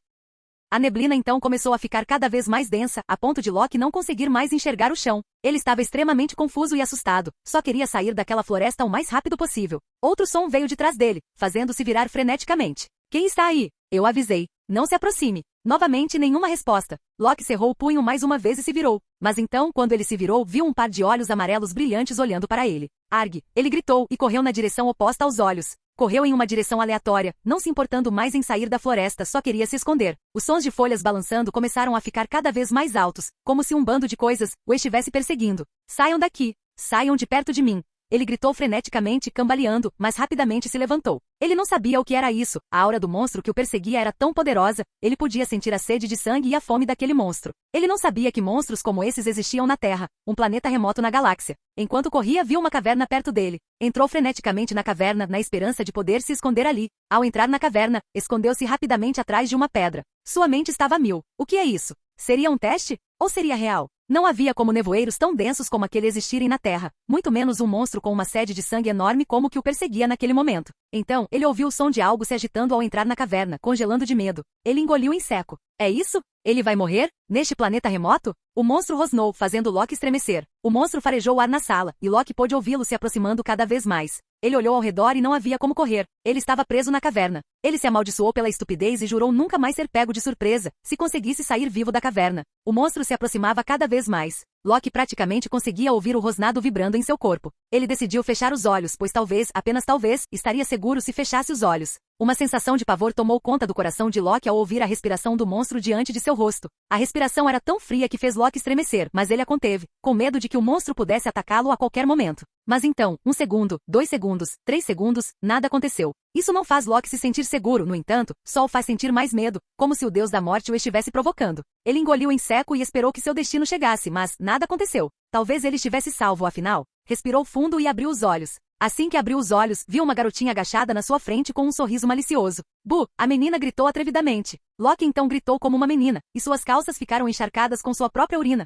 A neblina então começou a ficar cada vez mais densa, a ponto de Loki não conseguir mais enxergar o chão. Ele estava extremamente confuso e assustado, só queria sair daquela floresta o mais rápido possível. Outro som veio de trás dele, fazendo-se virar freneticamente. Quem está aí? Eu avisei. Não se aproxime. Novamente nenhuma resposta. Loki cerrou o punho mais uma vez e se virou. Mas então, quando ele se virou, viu um par de olhos amarelos brilhantes olhando para ele. Arg! Ele gritou e correu na direção oposta aos olhos. Correu em uma direção aleatória, não se importando mais em sair da floresta, só queria se esconder. Os sons de folhas balançando começaram a ficar cada vez mais altos, como se um bando de coisas o estivesse perseguindo. Saiam daqui! Saiam de perto de mim! Ele gritou freneticamente, cambaleando, mas rapidamente se levantou. Ele não sabia o que era isso. A aura do monstro que o perseguia era tão poderosa, ele podia sentir a sede de sangue e a fome daquele monstro. Ele não sabia que monstros como esses existiam na Terra, um planeta remoto na galáxia. Enquanto corria, viu uma caverna perto dele. Entrou freneticamente na caverna, na esperança de poder se esconder ali. Ao entrar na caverna, escondeu-se rapidamente atrás de uma pedra. Sua mente estava a mil. O que é isso? Seria um teste? Ou seria real? Não havia como nevoeiros tão densos como aquele existirem na Terra, muito menos um monstro com uma sede de sangue enorme como o que o perseguia naquele momento. Então, ele ouviu o som de algo se agitando ao entrar na caverna, congelando de medo. Ele engoliu em seco. É isso? Ele vai morrer? Neste planeta remoto? O monstro rosnou, fazendo Loki estremecer. O monstro farejou o ar na sala, e Loki pôde ouvi-lo se aproximando cada vez mais. Ele olhou ao redor e não havia como correr. Ele estava preso na caverna. Ele se amaldiçoou pela estupidez e jurou nunca mais ser pego de surpresa, se conseguisse sair vivo da caverna. O monstro se aproximava cada vez mais. Loki praticamente conseguia ouvir o rosnado vibrando em seu corpo. Ele decidiu fechar os olhos, pois talvez, apenas talvez, estaria seguro se fechasse os olhos. Uma sensação de pavor tomou conta do coração de Loki ao ouvir a respiração do monstro diante de seu rosto. A respiração era tão fria que fez Loki estremecer, mas ele a conteve, com medo de que o monstro pudesse atacá-lo a qualquer momento. Mas então, 1 segundo, 2 segundos, 3 segundos, nada aconteceu. Isso não faz Loki se sentir seguro, no entanto, só o faz sentir mais medo, como se o deus da morte o estivesse provocando. Ele engoliu em seco e esperou que seu destino chegasse, mas nada aconteceu. Talvez ele estivesse salvo, afinal. Respirou fundo e abriu os olhos. Assim que abriu os olhos, viu uma garotinha agachada na sua frente com um sorriso malicioso. Bu! A menina gritou atrevidamente. Loki então gritou como uma menina, e suas calças ficaram encharcadas com sua própria urina.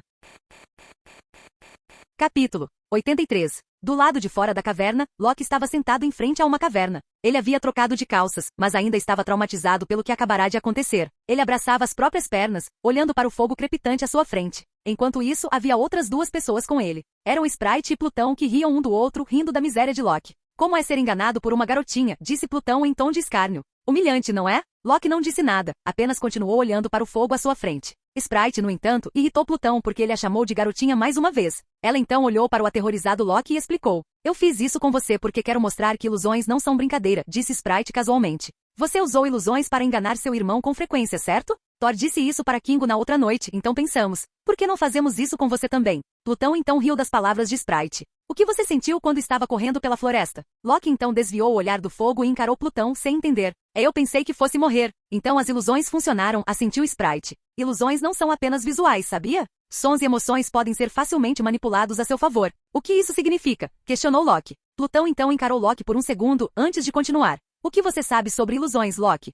Capítulo 83. Do lado de fora da caverna, Loki estava sentado em frente a uma caverna. Ele havia trocado de calças, mas ainda estava traumatizado pelo que acabará de acontecer. Ele abraçava as próprias pernas, olhando para o fogo crepitante à sua frente. Enquanto isso, havia outras 2 pessoas com ele. Eram Sprite e Plutão que riam um do outro, rindo da miséria de Loki. Como é ser enganado por uma garotinha, disse Plutão em tom de escárnio. Humilhante, não é? Loki não disse nada, apenas continuou olhando para o fogo à sua frente. Sprite, no entanto, irritou Plutão porque ele a chamou de garotinha mais uma vez. Ela então olhou para o aterrorizado Loki e explicou. Eu fiz isso com você porque quero mostrar que ilusões não são brincadeira, disse Sprite casualmente. Você usou ilusões para enganar seu irmão com frequência, certo? Thor disse isso para Kingo na outra noite, então pensamos. Por que não fazemos isso com você também? Plutão então riu das palavras de Sprite. O que você sentiu quando estava correndo pela floresta? Loki então desviou o olhar do fogo e encarou Plutão sem entender. Eu pensei que fosse morrer. Então as ilusões funcionaram, assentiu Sprite. Ilusões não são apenas visuais, sabia? Sons e emoções podem ser facilmente manipulados a seu favor. O que isso significa? Questionou Loki. Plutão então encarou Loki por um segundo antes de continuar. O que você sabe sobre ilusões, Loki?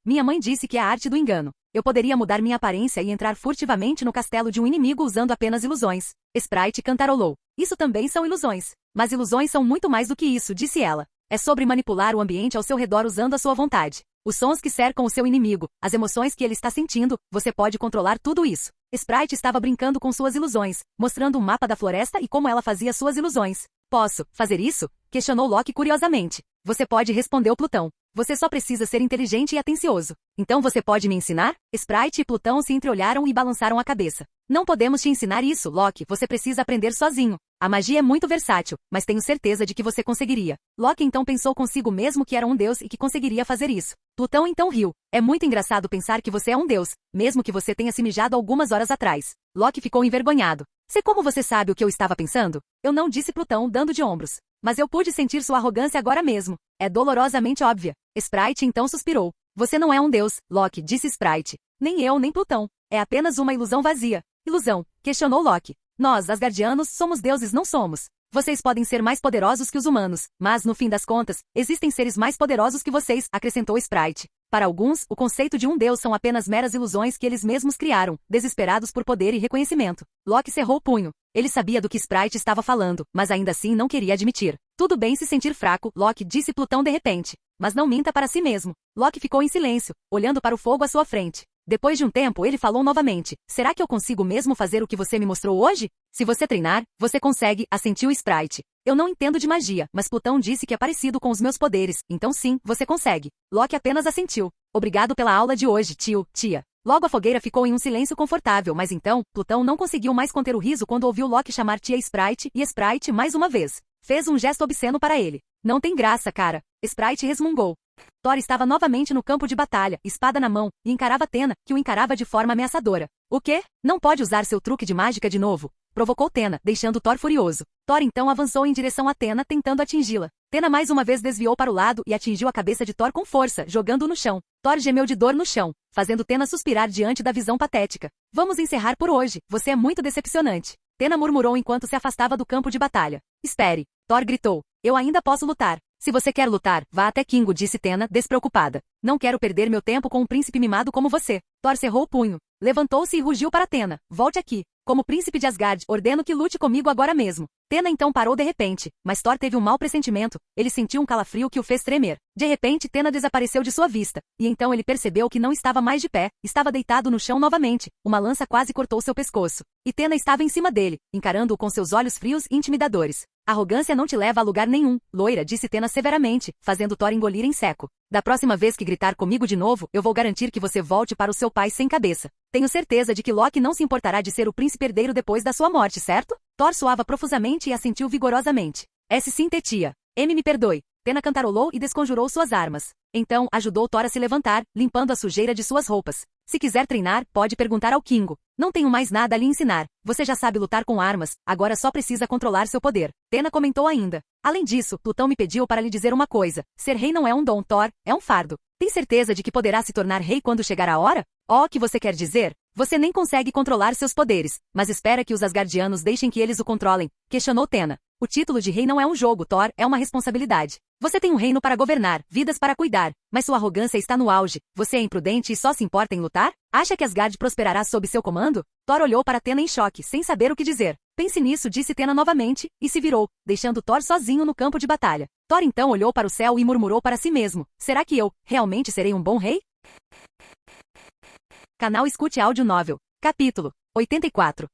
Minha mãe disse que é a arte do engano. Eu poderia mudar minha aparência e entrar furtivamente no castelo de um inimigo usando apenas ilusões. Sprite cantarolou. Isso também são ilusões. Mas ilusões são muito mais do que isso, disse ela. É sobre manipular o ambiente ao seu redor usando a sua vontade. Os sons que cercam o seu inimigo, as emoções que ele está sentindo, você pode controlar tudo isso. Sprite estava brincando com suas ilusões, mostrando um mapa da floresta e como ela fazia suas ilusões. Posso fazer isso? Questionou Loki curiosamente. Você pode, respondeu Plutão. Você só precisa ser inteligente e atencioso. Então você pode me ensinar? Sprite e Plutão se entreolharam e balançaram a cabeça. Não podemos te ensinar isso, Loki, você precisa aprender sozinho. A magia é muito versátil, mas tenho certeza de que você conseguiria. Loki então pensou consigo mesmo que era um deus e que conseguiria fazer isso. Plutão então riu. É muito engraçado pensar que você é um deus, mesmo que você tenha se mijado algumas horas atrás. Loki ficou envergonhado. Sei como você sabe o que eu estava pensando? Eu não, disse Plutão, dando de ombros. Mas eu pude sentir sua arrogância agora mesmo. É dolorosamente óbvia. Sprite então suspirou. Você não é um deus, Loki, disse Sprite. Nem eu, nem Plutão. É apenas uma ilusão vazia. Ilusão, questionou Loki. Nós, Asgardianos, somos deuses, não somos. Vocês podem ser mais poderosos que os humanos, mas, no fim das contas, existem seres mais poderosos que vocês, acrescentou Sprite. Para alguns, o conceito de um deus são apenas meras ilusões que eles mesmos criaram, desesperados por poder e reconhecimento. Loki cerrou o punho. Ele sabia do que Sprite estava falando, mas ainda assim não queria admitir. Tudo bem se sentir fraco, Loki, disse Plutão de repente. Mas não minta para si mesmo. Loki ficou em silêncio, olhando para o fogo à sua frente. Depois de um tempo ele falou novamente. Será que eu consigo mesmo fazer o que você me mostrou hoje? Se você treinar, você consegue, assentiu Sprite. Eu não entendo de magia, mas Plutão disse que é parecido com os meus poderes, então sim, você consegue. Loki apenas assentiu. Obrigado pela aula de hoje, tio, tia. Logo a fogueira ficou em um silêncio confortável, mas então, Plutão não conseguiu mais conter o riso quando ouviu Loki chamar tia Sprite e Sprite mais uma vez. Fez um gesto obsceno para ele. Não tem graça, cara. Sprite resmungou. Thor estava novamente no campo de batalha, espada na mão, e encarava Athena, que o encarava de forma ameaçadora. O quê? Não pode usar seu truque de mágica de novo? Provocou Athena, deixando Thor furioso. Thor então avançou em direção a Athena, tentando atingi-la. Athena mais uma vez desviou para o lado e atingiu a cabeça de Thor com força, jogando-o no chão. Thor gemeu de dor no chão, fazendo Athena suspirar diante da visão patética. Vamos encerrar por hoje, você é muito decepcionante. Athena murmurou enquanto se afastava do campo de batalha. Espere. Thor gritou. Eu ainda posso lutar. Se você quer lutar, vá até Kingo, disse Athena, despreocupada. Não quero perder meu tempo com um príncipe mimado como você. Thor cerrou o punho. Levantou-se e rugiu para Athena. Volte aqui. Como príncipe de Asgard, ordeno que lute comigo agora mesmo. Athena então parou de repente, mas Thor teve um mau pressentimento. Ele sentiu um calafrio que o fez tremer. De repente, Athena desapareceu de sua vista, e então ele percebeu que não estava mais de pé, estava deitado no chão novamente. Uma lança quase cortou seu pescoço. E Athena estava em cima dele, encarando-o com seus olhos frios e intimidadores. Arrogância não te leva a lugar nenhum, loira, disse Athena severamente, fazendo Thor engolir em seco. Da próxima vez que gritar comigo de novo, eu vou garantir que você volte para o seu pai sem cabeça. Tenho certeza de que Loki não se importará de ser o príncipe herdeiro depois da sua morte, certo? Thor suava profusamente e assentiu vigorosamente. Sim, tia. Me perdoe. Athena cantarolou e desconjurou suas armas. Então, ajudou Thor a se levantar, limpando a sujeira de suas roupas. Se quiser treinar, pode perguntar ao Kingo. Não tenho mais nada a lhe ensinar. Você já sabe lutar com armas, agora só precisa controlar seu poder. Tena comentou ainda. Além disso, Plutão me pediu para lhe dizer uma coisa. Ser rei não é um dom, Thor, é um fardo. Tem certeza de que poderá se tornar rei quando chegar a hora? O que você quer dizer? Você nem consegue controlar seus poderes, mas espera que os Asgardianos deixem que eles o controlem, questionou Tena. O título de rei não é um jogo, Thor, é uma responsabilidade. Você tem um reino para governar, vidas para cuidar, mas sua arrogância está no auge. Você é imprudente e só se importa em lutar? Acha que Asgard prosperará sob seu comando? Thor olhou para Tena em choque, sem saber o que dizer. Pense nisso, disse Tena novamente, e se virou, deixando Thor sozinho no campo de batalha. Thor então olhou para o céu e murmurou para si mesmo. Será que eu, realmente serei um bom rei? Canal Escute Áudio Novel. Capítulo 84.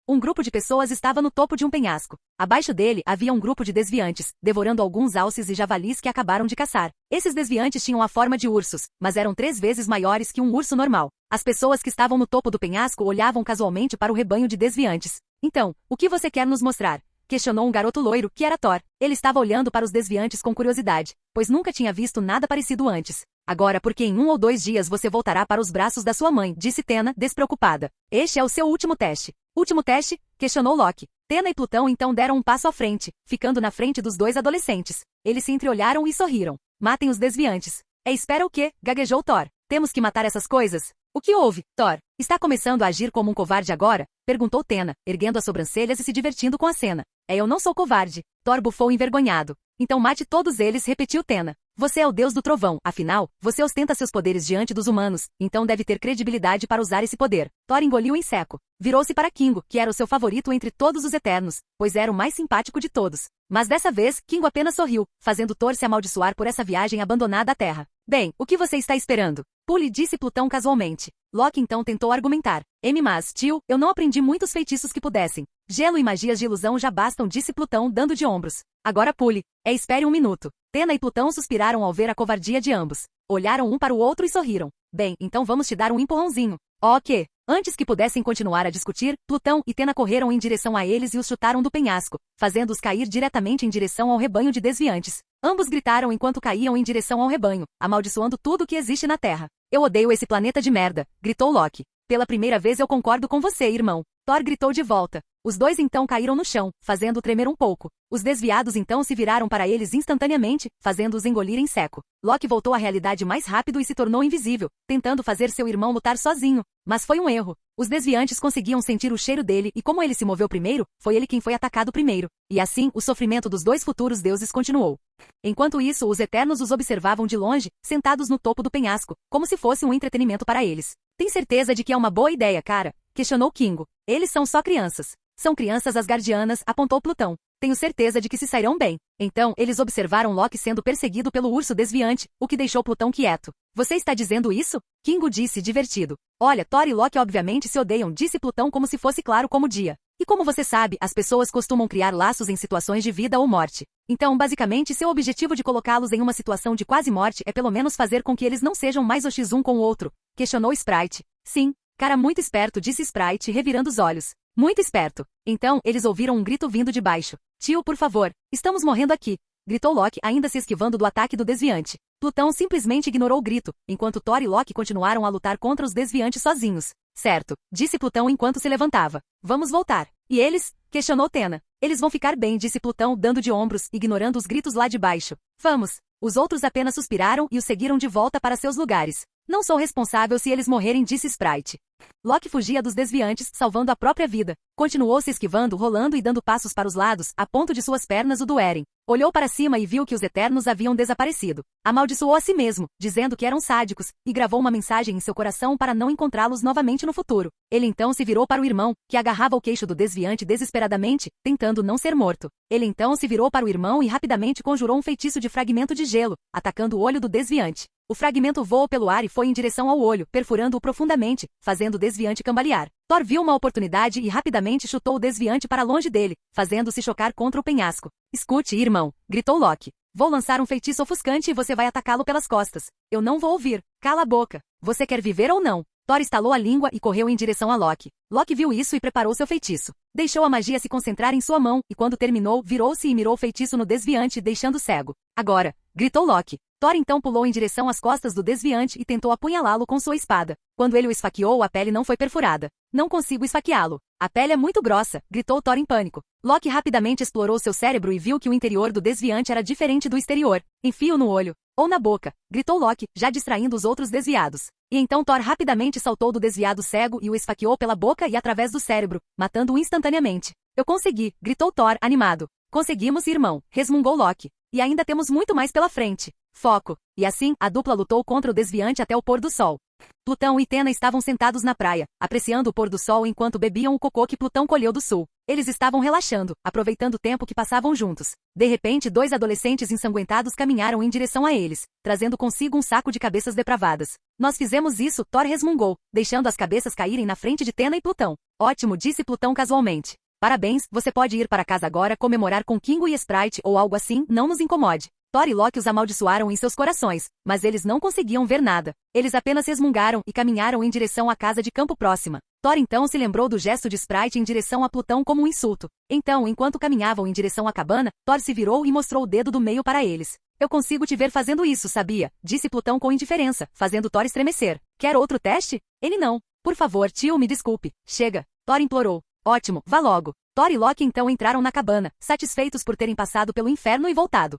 Um grupo de pessoas estava no topo de um penhasco. Abaixo dele havia um grupo de desviantes, devorando alguns alces e javalis que acabaram de caçar. Esses desviantes tinham a forma de ursos, mas eram 3 vezes maiores que um urso normal. As pessoas que estavam no topo do penhasco olhavam casualmente para o rebanho de desviantes. Então, o que você quer nos mostrar? Questionou um garoto loiro, que era Thor. Ele estava olhando para os desviantes com curiosidade, pois nunca tinha visto nada parecido antes. Agora porque em 1 ou 2 dias você voltará para os braços da sua mãe, disse Tena, despreocupada. Este é o seu último teste. Último teste? Questionou Loki. Tena e Plutão então deram um passo à frente, ficando na frente dos 2 adolescentes. Eles se entreolharam e sorriram. Matem os desviantes. Espera o quê? Gaguejou Thor. Temos que matar essas coisas? O que houve, Thor? Está começando a agir como um covarde agora? Perguntou Tena, erguendo as sobrancelhas e se divertindo com a cena. Eu não sou covarde. Thor bufou envergonhado. Então mate todos eles, repetiu Tena. Você é o deus do trovão, afinal, você ostenta seus poderes diante dos humanos, então deve ter credibilidade para usar esse poder. Thor engoliu em seco. Virou-se para Kingo, que era o seu favorito entre todos os Eternos, pois era o mais simpático de todos. Mas dessa vez, Kingo apenas sorriu, fazendo Thor se amaldiçoar por essa viagem abandonada à Terra. Bem, o que você está esperando? Pule, disse Plutão casualmente. Loki então tentou argumentar. Mas, tio, eu não aprendi muitos feitiços que pudessem. Gelo e magias de ilusão já bastam, disse Plutão dando de ombros. Agora pule. Espere um minuto. Tena e Plutão suspiraram ao ver a covardia de ambos. Olharam um para o outro e sorriram. Bem, então vamos te dar um empurrãozinho. Ok. Antes que pudessem continuar a discutir, Plutão e Tena correram em direção a eles e os chutaram do penhasco, fazendo-os cair diretamente em direção ao rebanho de desviantes. Ambos gritaram enquanto caíam em direção ao rebanho, amaldiçoando tudo que existe na Terra. Eu odeio esse planeta de merda, gritou Loki. Pela primeira vez eu concordo com você, irmão. Thor gritou de volta. Os 2 então caíram no chão, fazendo-o tremer um pouco. Os desviados então se viraram para eles instantaneamente, fazendo-os engolir em seco. Loki voltou à realidade mais rápido e se tornou invisível, tentando fazer seu irmão lutar sozinho. Mas foi um erro. Os desviantes conseguiam sentir o cheiro dele e como ele se moveu primeiro, foi ele quem foi atacado primeiro. E assim, o sofrimento dos 2 futuros deuses continuou. Enquanto isso, os Eternos os observavam de longe, sentados no topo do penhasco, como se fosse um entretenimento para eles. Tem certeza de que é uma boa ideia, cara? Questionou Kingo. Eles são só crianças. São crianças asgardianas, apontou Plutão. Tenho certeza de que se sairão bem. Então, eles observaram Loki sendo perseguido pelo urso desviante, o que deixou Plutão quieto. Você está dizendo isso? Kingo disse, divertido. Olha, Thor e Loki obviamente se odeiam, disse Plutão como se fosse claro como o dia. E como você sabe, as pessoas costumam criar laços em situações de vida ou morte. Então, basicamente, seu objetivo de colocá-los em uma situação de quase morte é pelo menos fazer com que eles não sejam mais hostis um com o outro, questionou Sprite. Sim, cara muito esperto, disse Sprite, revirando os olhos. Muito esperto. Então, eles ouviram um grito vindo de baixo. Tio, por favor, estamos morrendo aqui, gritou Loki, ainda se esquivando do ataque do desviante. Plutão simplesmente ignorou o grito, enquanto Thor e Loki continuaram a lutar contra os desviantes sozinhos. Certo, disse Plutão enquanto se levantava. Vamos voltar. E eles? Questionou Tena. Eles vão ficar bem, disse Plutão dando de ombros, ignorando os gritos lá de baixo. Vamos. Os outros apenas suspiraram e o seguiram de volta para seus lugares. Não sou responsável se eles morrerem, disse Sprite. Loki fugia dos desviantes, salvando a própria vida. Continuou se esquivando, rolando e dando passos para os lados, a ponto de suas pernas o doerem. Olhou para cima e viu que os Eternos haviam desaparecido. Amaldiçoou a si mesmo, dizendo que eram sádicos, e gravou uma mensagem em seu coração para não encontrá-los novamente no futuro. Ele então se virou para o irmão, que agarrava o queixo do desviante desesperadamente, tentando não ser morto. Ele então se virou para o irmão e rapidamente conjurou um feitiço de fragmento de gelo, atacando o olho do desviante. O fragmento voou pelo ar e foi em direção ao olho, perfurando-o profundamente, fazendo o desviante cambalear. Thor viu uma oportunidade e rapidamente chutou o desviante para longe dele, fazendo-se chocar contra o penhasco. Escute, irmão, gritou Loki. Vou lançar um feitiço ofuscante e você vai atacá-lo pelas costas. Eu não vou ouvir. Cala a boca. Você quer viver ou não? Thor estalou a língua e correu em direção a Loki. Loki viu isso e preparou seu feitiço. Deixou a magia se concentrar em sua mão, e quando terminou, virou-se e mirou o feitiço no desviante, deixando cego. Agora, gritou Loki. Thor então pulou em direção às costas do desviante e tentou apunhalá-lo com sua espada. Quando ele o esfaqueou, a pele não foi perfurada. Não consigo esfaqueá-lo. A pele é muito grossa, gritou Thor em pânico. Loki rapidamente explorou seu cérebro e viu que o interior do desviante era diferente do exterior. Enfio no olho. Ou na boca, gritou Loki, já distraindo os outros desviados. E então Thor rapidamente saltou do desviado cego e o esfaqueou pela boca e através do cérebro, matando-o instantaneamente. Eu consegui, gritou Thor, animado. Conseguimos, irmão, resmungou Loki. E ainda temos muito mais pela frente. Foco. E assim, a dupla lutou contra o desviante até o pôr do sol. Plutão e Tena estavam sentados na praia, apreciando o pôr do sol enquanto bebiam o cocô que Plutão colheu do sul. Eles estavam relaxando, aproveitando o tempo que passavam juntos. De repente, dois adolescentes ensanguentados caminharam em direção a eles, trazendo consigo um saco de cabeças depravadas. Nós fizemos isso, Thor resmungou, deixando as cabeças caírem na frente de Tena e Plutão. Ótimo, disse Plutão casualmente. Parabéns, você pode ir para casa agora comemorar com Kingo e Sprite ou algo assim, não nos incomode. Thor e Loki os amaldiçoaram em seus corações, mas eles não conseguiam ver nada. Eles apenas resmungaram e caminharam em direção à casa de campo próxima. Thor então se lembrou do gesto de Sprite em direção a Plutão como um insulto. Então, enquanto caminhavam em direção à cabana, Thor se virou e mostrou o dedo do meio para eles. Eu consigo te ver fazendo isso, sabia? Disse Plutão com indiferença, fazendo Thor estremecer. Quer outro teste? Ele não. Por favor, tio, me desculpe. Chega. Thor implorou. Ótimo, vá logo. Thor e Loki então entraram na cabana, satisfeitos por terem passado pelo inferno e voltado.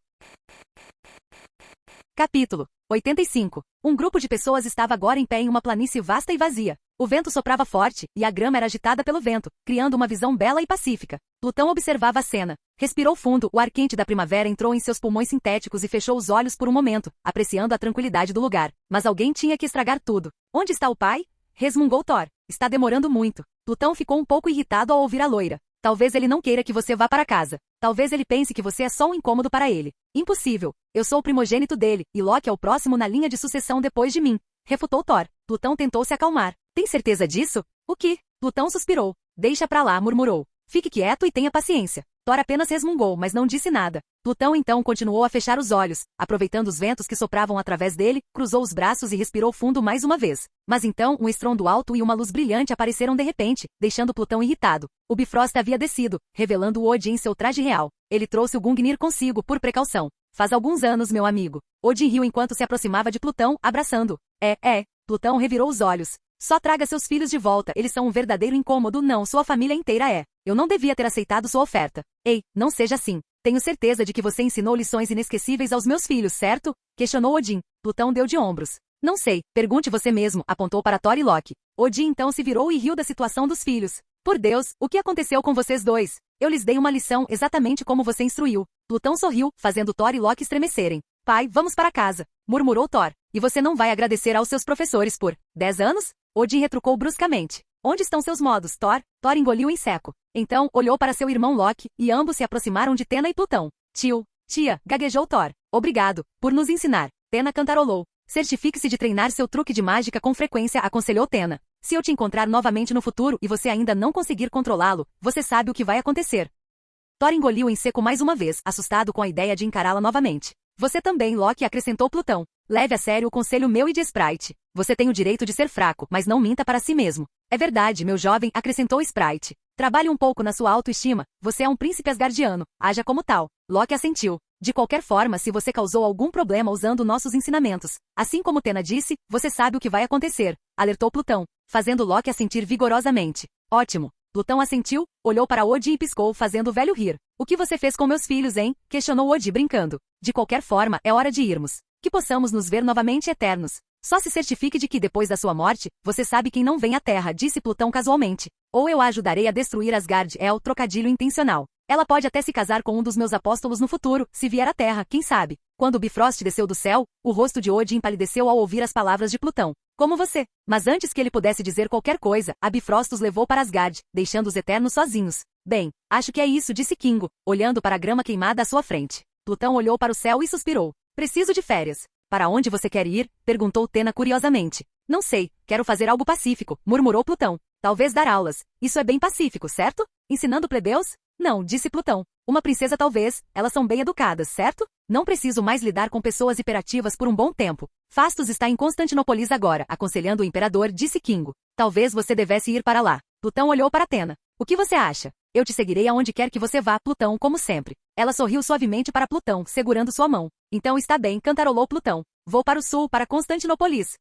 Capítulo 85. Um grupo de pessoas estava agora em pé em uma planície vasta e vazia. O vento soprava forte, e a grama era agitada pelo vento, criando uma visão bela e pacífica. Plutão observava a cena. Respirou fundo, o ar quente da primavera entrou em seus pulmões sintéticos e fechou os olhos por um momento, apreciando a tranquilidade do lugar. Mas alguém tinha que estragar tudo. Onde está o pai? Resmungou Thor. Está demorando muito. Plutão ficou um pouco irritado ao ouvir a loira. Talvez ele não queira que você vá para casa. Talvez ele pense que você é só um incômodo para ele. Impossível. Eu sou o primogênito dele, e Loki é o próximo na linha de sucessão depois de mim. Refutou Thor. Plutão tentou se acalmar. Tem certeza disso? O que? Plutão suspirou. Deixa pra lá, murmurou. Fique quieto e tenha paciência. Thor apenas resmungou, mas não disse nada. Plutão então continuou a fechar os olhos, aproveitando os ventos que sopravam através dele, cruzou os braços e respirou fundo mais uma vez. Mas então, um estrondo alto e uma luz brilhante apareceram de repente, deixando Plutão irritado. O Bifrost havia descido, revelando o Odin em seu traje real. Ele trouxe o Gungnir consigo, por precaução. Faz alguns anos, meu amigo. Odin riu enquanto se aproximava de Plutão, abraçando. Plutão revirou os olhos. Só traga seus filhos de volta, eles são um verdadeiro incômodo, não, sua família inteira é. Eu não devia ter aceitado sua oferta. Ei, não seja assim. Tenho certeza de que você ensinou lições inesquecíveis aos meus filhos, certo? Questionou Odin. Plutão deu de ombros. Não sei, pergunte você mesmo, apontou para Thor e Loki. Odin então se virou e riu da situação dos filhos. Por Deus, o que aconteceu com vocês dois? Eu lhes dei uma lição exatamente como você instruiu. Plutão sorriu, fazendo Thor e Loki estremecerem. Pai, vamos para casa, murmurou Thor. E você não vai agradecer aos seus professores por 10 anos? Odin retrucou bruscamente. Onde estão seus modos, Thor? Thor engoliu em seco. Então, olhou para seu irmão Loki, e ambos se aproximaram de Tena e Plutão. Tio, tia, gaguejou Thor. Obrigado, por nos ensinar. Tena cantarolou. Certifique-se de treinar seu truque de mágica com frequência, aconselhou Tena. Se eu te encontrar novamente no futuro e você ainda não conseguir controlá-lo, você sabe o que vai acontecer. Thor engoliu em seco mais uma vez, assustado com a ideia de encará-la novamente. Você também, Loki, acrescentou Plutão. Leve a sério o conselho meu e de Sprite. Você tem o direito de ser fraco, mas não minta para si mesmo. É verdade, meu jovem, acrescentou Sprite. Trabalhe um pouco na sua autoestima. Você é um príncipe asgardiano. Haja como tal. Loki assentiu. De qualquer forma, se você causou algum problema usando nossos ensinamentos, assim como Tena disse, você sabe o que vai acontecer. Alertou Plutão, fazendo Loki assentir vigorosamente. Ótimo. Plutão assentiu, olhou para Odin e piscou, fazendo o velho rir. O que você fez com meus filhos, hein? Questionou Odin brincando. De qualquer forma, é hora de irmos. Que possamos nos ver novamente eternos. Só se certifique de que depois da sua morte, você sabe quem não vem à Terra, disse Plutão casualmente. Ou eu a ajudarei a destruir Asgard, é o trocadilho intencional. Ela pode até se casar com um dos meus apóstolos no futuro, se vier à Terra, quem sabe. Quando o Bifrost desceu do céu, o rosto de Odin empalideceu ao ouvir as palavras de Plutão. Como você. Mas antes que ele pudesse dizer qualquer coisa, a Bifrost os levou para Asgard, deixando os Eternos sozinhos. Bem, acho que é isso, disse Kingo, olhando para a grama queimada à sua frente. Plutão olhou para o céu e suspirou. Preciso de férias. Para onde você quer ir? Perguntou Tena curiosamente. Não sei, quero fazer algo pacífico, murmurou Plutão. Talvez dar aulas. Isso é bem pacífico, certo? Ensinando plebeus? Não, disse Plutão. Uma princesa talvez, elas são bem educadas, certo? Não preciso mais lidar com pessoas hiperativas por um bom tempo. Fastos está em Constantinópolis agora, aconselhando o imperador, disse Kingo. Talvez você devesse ir para lá. Plutão olhou para Tena. O que você acha? Eu te seguirei aonde quer que você vá, Plutão, como sempre. Ela sorriu suavemente para Plutão, segurando sua mão. Então está bem, cantarolou Plutão. Vou para o sul, para Constantinópolis.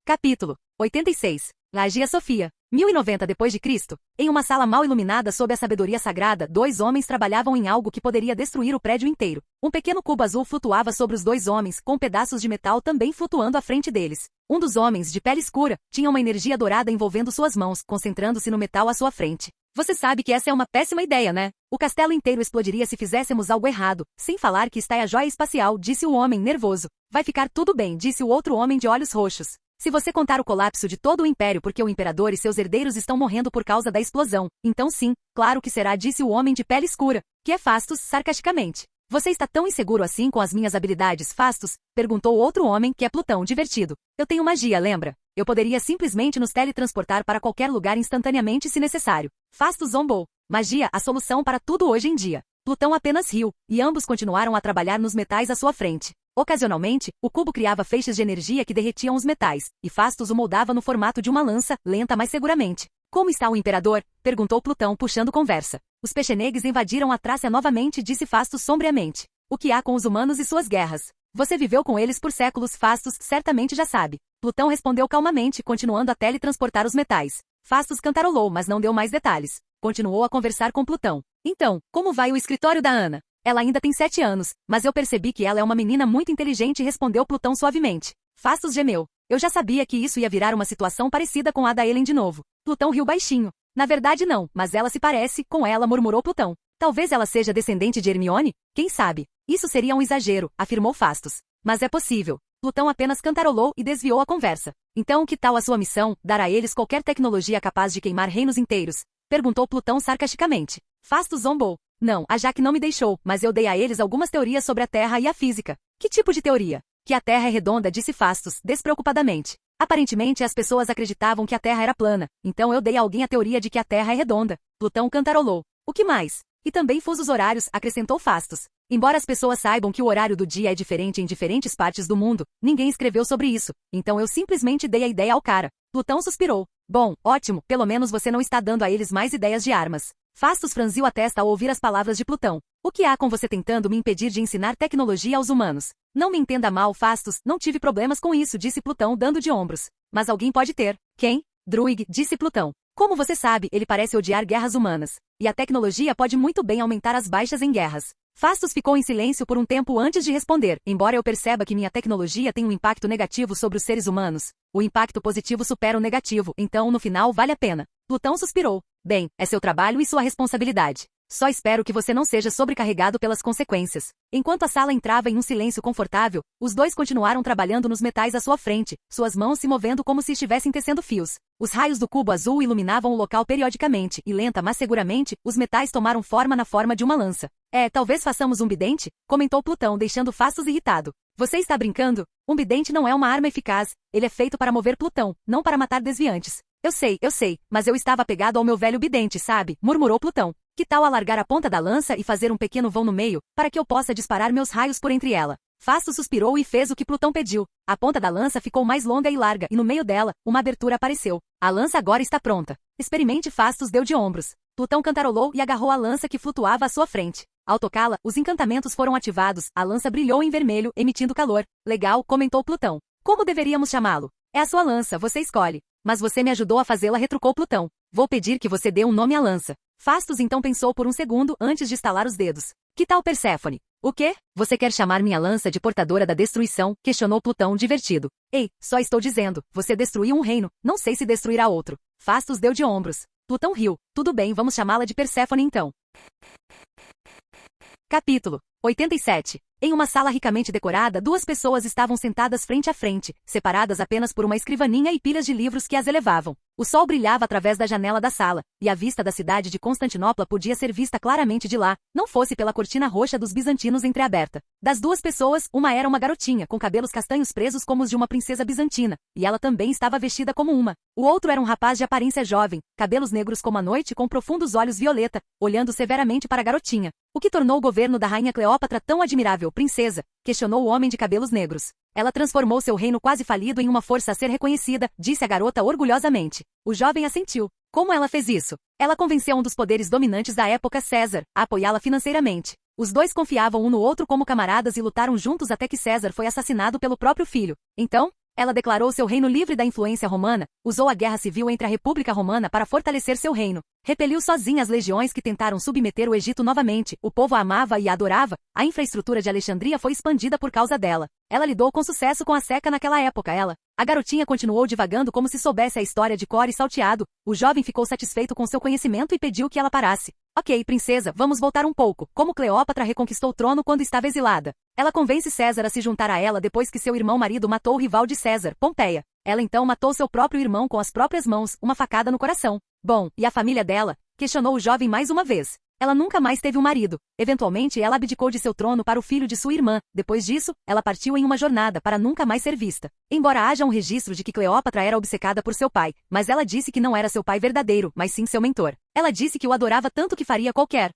Capítulo 86. Hagia Sofia. 1090 d.C., em uma sala mal iluminada sob a sabedoria sagrada, dois homens trabalhavam em algo que poderia destruir o prédio inteiro. Um pequeno cubo azul flutuava sobre os dois homens, com pedaços de metal também flutuando à frente deles. Um dos homens, de pele escura, tinha uma energia dourada envolvendo suas mãos, concentrando-se no metal à sua frente. Você sabe que essa é uma péssima ideia, né? O castelo inteiro explodiria se fizéssemos algo errado, sem falar que está a joia espacial, disse o homem, nervoso. Vai ficar tudo bem, disse o outro homem de olhos roxos. Se você contar o colapso de todo o império porque o imperador e seus herdeiros estão morrendo por causa da explosão, então sim, claro que será, disse o homem de pele escura, que é Fastos, sarcasticamente. Você está tão inseguro assim com as minhas habilidades, Fastos? Perguntou o outro homem, que é Plutão, divertido. Eu tenho magia, lembra? Eu poderia simplesmente nos teletransportar para qualquer lugar instantaneamente se necessário. Fastos zombou. Magia, a solução para tudo hoje em dia. Plutão apenas riu, e ambos continuaram a trabalhar nos metais à sua frente. Ocasionalmente, o cubo criava feixes de energia que derretiam os metais, e Fastos o moldava no formato de uma lança, lenta mas seguramente. Como está o imperador? Perguntou Plutão, puxando conversa. Os pechenegues invadiram a Trácia novamente, disse Fastos sombriamente. O que há com os humanos e suas guerras? Você viveu com eles por séculos, Fastos, certamente já sabe. Plutão respondeu calmamente, continuando a teletransportar os metais. Fastos cantarolou, mas não deu mais detalhes. Continuou a conversar com Plutão. Então, como vai o escritório da Ana? Ela ainda tem 7 anos, mas eu percebi que ela é uma menina muito inteligente, respondeu Plutão suavemente. Fastos gemeu. Eu já sabia que isso ia virar uma situação parecida com a da Ellen de novo. Plutão riu baixinho. Na verdade não, mas ela se parece com ela, murmurou Plutão. Talvez ela seja descendente de Hermione? Quem sabe? Isso seria um exagero, afirmou Fastos. Mas é possível. Plutão apenas cantarolou e desviou a conversa. Então que tal a sua missão, dar a eles qualquer tecnologia capaz de queimar reinos inteiros? Perguntou Plutão sarcasticamente. Fastos zombou. Não, a Jaque não me deixou, mas eu dei a eles algumas teorias sobre a Terra e a física. Que tipo de teoria? Que a Terra é redonda, disse Fastos, despreocupadamente. Aparentemente as pessoas acreditavam que a Terra era plana, então eu dei a alguém a teoria de que a Terra é redonda. Plutão cantarolou. O que mais? E também fusos horários, acrescentou Fastos. Embora as pessoas saibam que o horário do dia é diferente em diferentes partes do mundo, ninguém escreveu sobre isso, então eu simplesmente dei a ideia ao cara. Plutão suspirou. Bom, ótimo, pelo menos você não está dando a eles mais ideias de armas. Fastos franziu a testa ao ouvir as palavras de Plutão. O que há com você tentando me impedir de ensinar tecnologia aos humanos? Não me entenda mal, Fastos, não tive problemas com isso, disse Plutão dando de ombros. Mas alguém pode ter. Quem? Druig, disse Plutão. Como você sabe, ele parece odiar guerras humanas. E a tecnologia pode muito bem aumentar as baixas em guerras. Fastos ficou em silêncio por um tempo antes de responder. Embora eu perceba que minha tecnologia tem um impacto negativo sobre os seres humanos, o impacto positivo supera o negativo, então no final vale a pena. Plutão suspirou. Bem, é seu trabalho e sua responsabilidade. Só espero que você não seja sobrecarregado pelas consequências. Enquanto a sala entrava em um silêncio confortável, os dois continuaram trabalhando nos metais à sua frente, suas mãos se movendo como se estivessem tecendo fios. Os raios do cubo azul iluminavam o local periodicamente, e lenta mas seguramente, os metais tomaram forma na forma de uma lança. Talvez façamos um bidente? Comentou Plutão, deixando Fastos irritado. Você está brincando? Um bidente não é uma arma eficaz, ele é feito para mover Plutão, não para matar desviantes. Eu sei, mas eu estava apegado ao meu velho bidente, sabe? Murmurou Plutão. Que tal alargar a ponta da lança e fazer um pequeno vão no meio, para que eu possa disparar meus raios por entre ela? Fastos suspirou e fez o que Plutão pediu. A ponta da lança ficou mais longa e larga, e no meio dela, uma abertura apareceu. A lança agora está pronta. Experimente, Fastos deu de ombros. Plutão cantarolou e agarrou a lança que flutuava à sua frente. Ao tocá-la, os encantamentos foram ativados, a lança brilhou em vermelho, emitindo calor. Legal, comentou Plutão. Como deveríamos chamá-lo? É a sua lança, você escolhe. Mas você me ajudou a fazê-la, retrucou Plutão. Vou pedir que você dê um nome à lança. Fastos então pensou por um segundo antes de estalar os dedos. Que tal Perséfone? O quê? Você quer chamar minha lança de portadora da destruição? Questionou Plutão, divertido. Ei, só estou dizendo, você destruiu um reino, não sei se destruirá outro. Fastos deu de ombros. Plutão riu. Tudo bem, vamos chamá-la de Perséfone então. Capítulo 87. Em uma sala ricamente decorada, duas pessoas estavam sentadas frente a frente, separadas apenas por uma escrivaninha e pilhas de livros que as elevavam. O sol brilhava através da janela da sala, e a vista da cidade de Constantinopla podia ser vista claramente de lá, não fosse pela cortina roxa dos bizantinos entreaberta. Das duas pessoas, uma era uma garotinha, com cabelos castanhos presos como os de uma princesa bizantina, e ela também estava vestida como uma. O outro era um rapaz de aparência jovem, cabelos negros como a noite com profundos olhos violeta, olhando severamente para a garotinha. O que tornou o governo da rainha Cleópatra tão admirável, princesa? Questionou o homem de cabelos negros. Ela transformou seu reino quase falido em uma força a ser reconhecida, disse a garota orgulhosamente. O jovem assentiu. Como ela fez isso? Ela convenceu um dos poderes dominantes da época, César, a apoiá-la financeiramente. Os dois confiavam um no outro como camaradas e lutaram juntos até que César foi assassinado pelo próprio filho. Então, ela declarou seu reino livre da influência romana, usou a guerra civil entre a República Romana para fortalecer seu reino. Repeliu sozinha as legiões que tentaram submeter o Egito novamente, o povo a amava e a adorava, a infraestrutura de Alexandria foi expandida por causa dela. Ela lidou com sucesso com a seca naquela época, A garotinha continuou divagando como se soubesse a história de cor e salteado. O jovem ficou satisfeito com seu conhecimento e pediu que ela parasse. Ok, princesa, vamos voltar um pouco. Como Cleópatra reconquistou o trono quando estava exilada. Ela convence César a se juntar a ela depois que seu irmão-marido matou o rival de César, Pompeia. Ela então matou seu próprio irmão com as próprias mãos, uma facada no coração. Bom, e a família dela? Questionou o jovem mais uma vez. Ela nunca mais teve um marido. Eventualmente, ela abdicou de seu trono para o filho de sua irmã. Depois disso, ela partiu em uma jornada para nunca mais ser vista. Embora haja um registro de que Cleópatra era obcecada por seu pai, mas ela disse que não era seu pai verdadeiro, mas sim seu mentor. Ela disse que o adorava tanto que faria qualquer.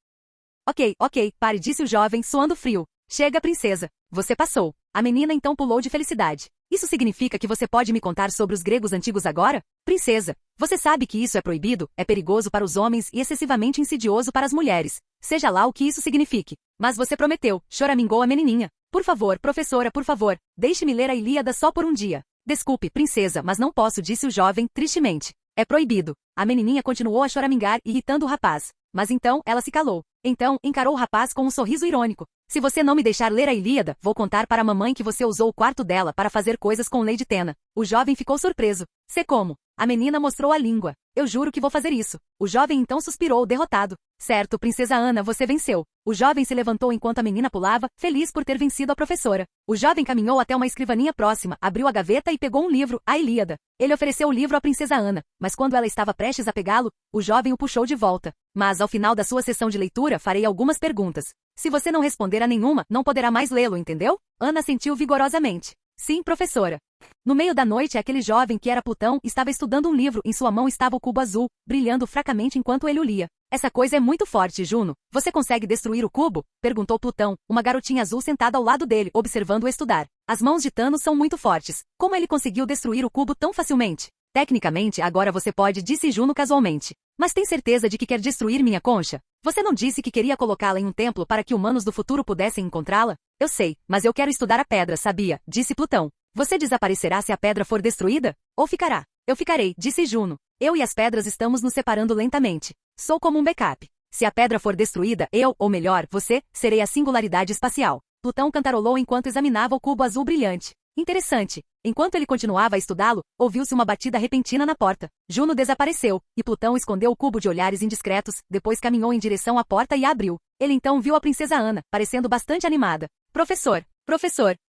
Ok, pare, disse o jovem, suando frio. Chega, princesa. Você passou. A menina então pulou de felicidade. Isso significa que você pode me contar sobre os gregos antigos agora? Princesa, você sabe que isso é proibido, é perigoso para os homens e excessivamente insidioso para as mulheres. Seja lá o que isso signifique. Mas você prometeu, choramingou a menininha. Por favor, professora, por favor, deixe-me ler a Ilíada só por um dia. Desculpe, princesa, mas não posso, disse o jovem, tristemente. É proibido. A menininha continuou a choramingar, irritando o rapaz. Mas então, ela se calou. Então, encarou o rapaz com um sorriso irônico. Se você não me deixar ler a Ilíada, vou contar para a mamãe que você usou o quarto dela para fazer coisas com Lady Tena. O jovem ficou surpreso. Sei como. A menina mostrou a língua. Eu juro que vou fazer isso. O jovem então suspirou, derrotado. Certo, princesa Ana, você venceu. O jovem se levantou enquanto a menina pulava, feliz por ter vencido a professora. O jovem caminhou até uma escrivaninha próxima, abriu a gaveta e pegou um livro, a Ilíada. Ele ofereceu o livro à princesa Ana, mas quando ela estava prestes a pegá-lo, o jovem o puxou de volta. Mas ao final da sua sessão de leitura, farei algumas perguntas. Se você não responder a nenhuma, não poderá mais lê-lo, entendeu? Ana assentiu vigorosamente. Sim, professora. No meio da noite, aquele jovem que era Plutão estava estudando um livro. Em sua mão estava o cubo azul, brilhando fracamente enquanto ele o lia. Essa coisa é muito forte, Juno. Você consegue destruir o cubo? Perguntou Plutão, uma garotinha azul sentada ao lado dele, observando-o estudar. As mãos de Thanos são muito fortes. Como ele conseguiu destruir o cubo tão facilmente? Tecnicamente, agora você pode, disse Juno casualmente. Mas tem certeza de que quer destruir minha concha? Você não disse que queria colocá-la em um templo para que humanos do futuro pudessem encontrá-la? Eu sei, mas eu quero estudar a pedra, sabia? Disse Plutão. Você desaparecerá se a pedra for destruída? Ou ficará? Eu ficarei, disse Juno. Eu e as pedras estamos nos separando lentamente. Sou como um backup. Se a pedra for destruída, eu, ou melhor, você, serei a singularidade espacial. Plutão cantarolou enquanto examinava o cubo azul brilhante. Interessante. Enquanto ele continuava a estudá-lo, ouviu-se uma batida repentina na porta. Juno desapareceu, e Plutão escondeu o cubo de olhares indiscretos, depois caminhou em direção à porta e a abriu. Ele então viu a princesa Ana, parecendo bastante animada. Professor,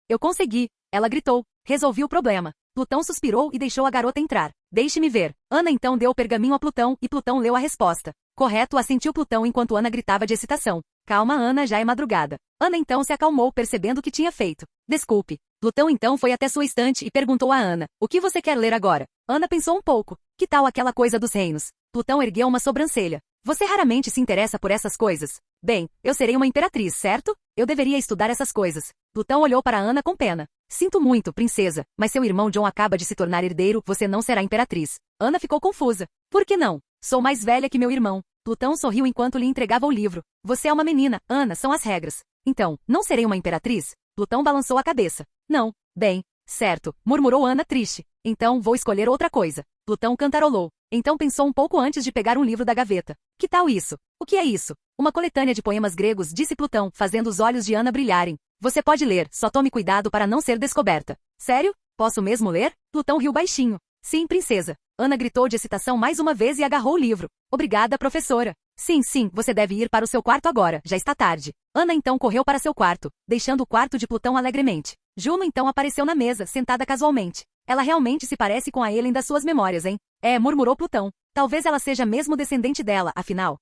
eu consegui! Ela gritou. Resolvi o problema. Plutão suspirou e deixou a garota entrar. Deixe-me ver. Ana então deu o pergaminho a Plutão, e Plutão leu a resposta. Correto, assentiu Plutão enquanto Ana gritava de excitação. Calma, Ana, já é madrugada. Ana então se acalmou, percebendo o que tinha feito. Desculpe. Plutão então foi até sua estante e perguntou a Ana, o que você quer ler agora? Ana pensou um pouco. Que tal aquela coisa dos reinos? Plutão ergueu uma sobrancelha. Você raramente se interessa por essas coisas. Bem, eu serei uma imperatriz, certo? Eu deveria estudar essas coisas. Plutão olhou para Ana com pena. Sinto muito, princesa, mas seu irmão John acaba de se tornar herdeiro, você não será imperatriz. Ana ficou confusa. Por que não? Sou mais velha que meu irmão. Plutão sorriu enquanto lhe entregava o livro. Você é uma menina, Ana, são as regras. Então, não serei uma imperatriz? Plutão balançou a cabeça. Não. Bem, certo, murmurou Ana triste. Então, vou escolher outra coisa. Plutão cantarolou. Então pensou um pouco antes de pegar um livro da gaveta. Que tal isso? O que é isso? Uma coletânea de poemas gregos, disse Plutão, fazendo os olhos de Ana brilharem. Você pode ler, só tome cuidado para não ser descoberta. Sério? Posso mesmo ler? Plutão riu baixinho. Sim, princesa. Ana gritou de excitação mais uma vez e agarrou o livro. Obrigada, professora. Sim, você deve ir para o seu quarto agora, já está tarde. Ana então correu para seu quarto, deixando o quarto de Plutão alegremente. Juno então apareceu na mesa, sentada casualmente. Ela realmente se parece com a Helen das suas memórias, hein? É, murmurou Plutão. Talvez ela seja mesmo descendente dela, afinal.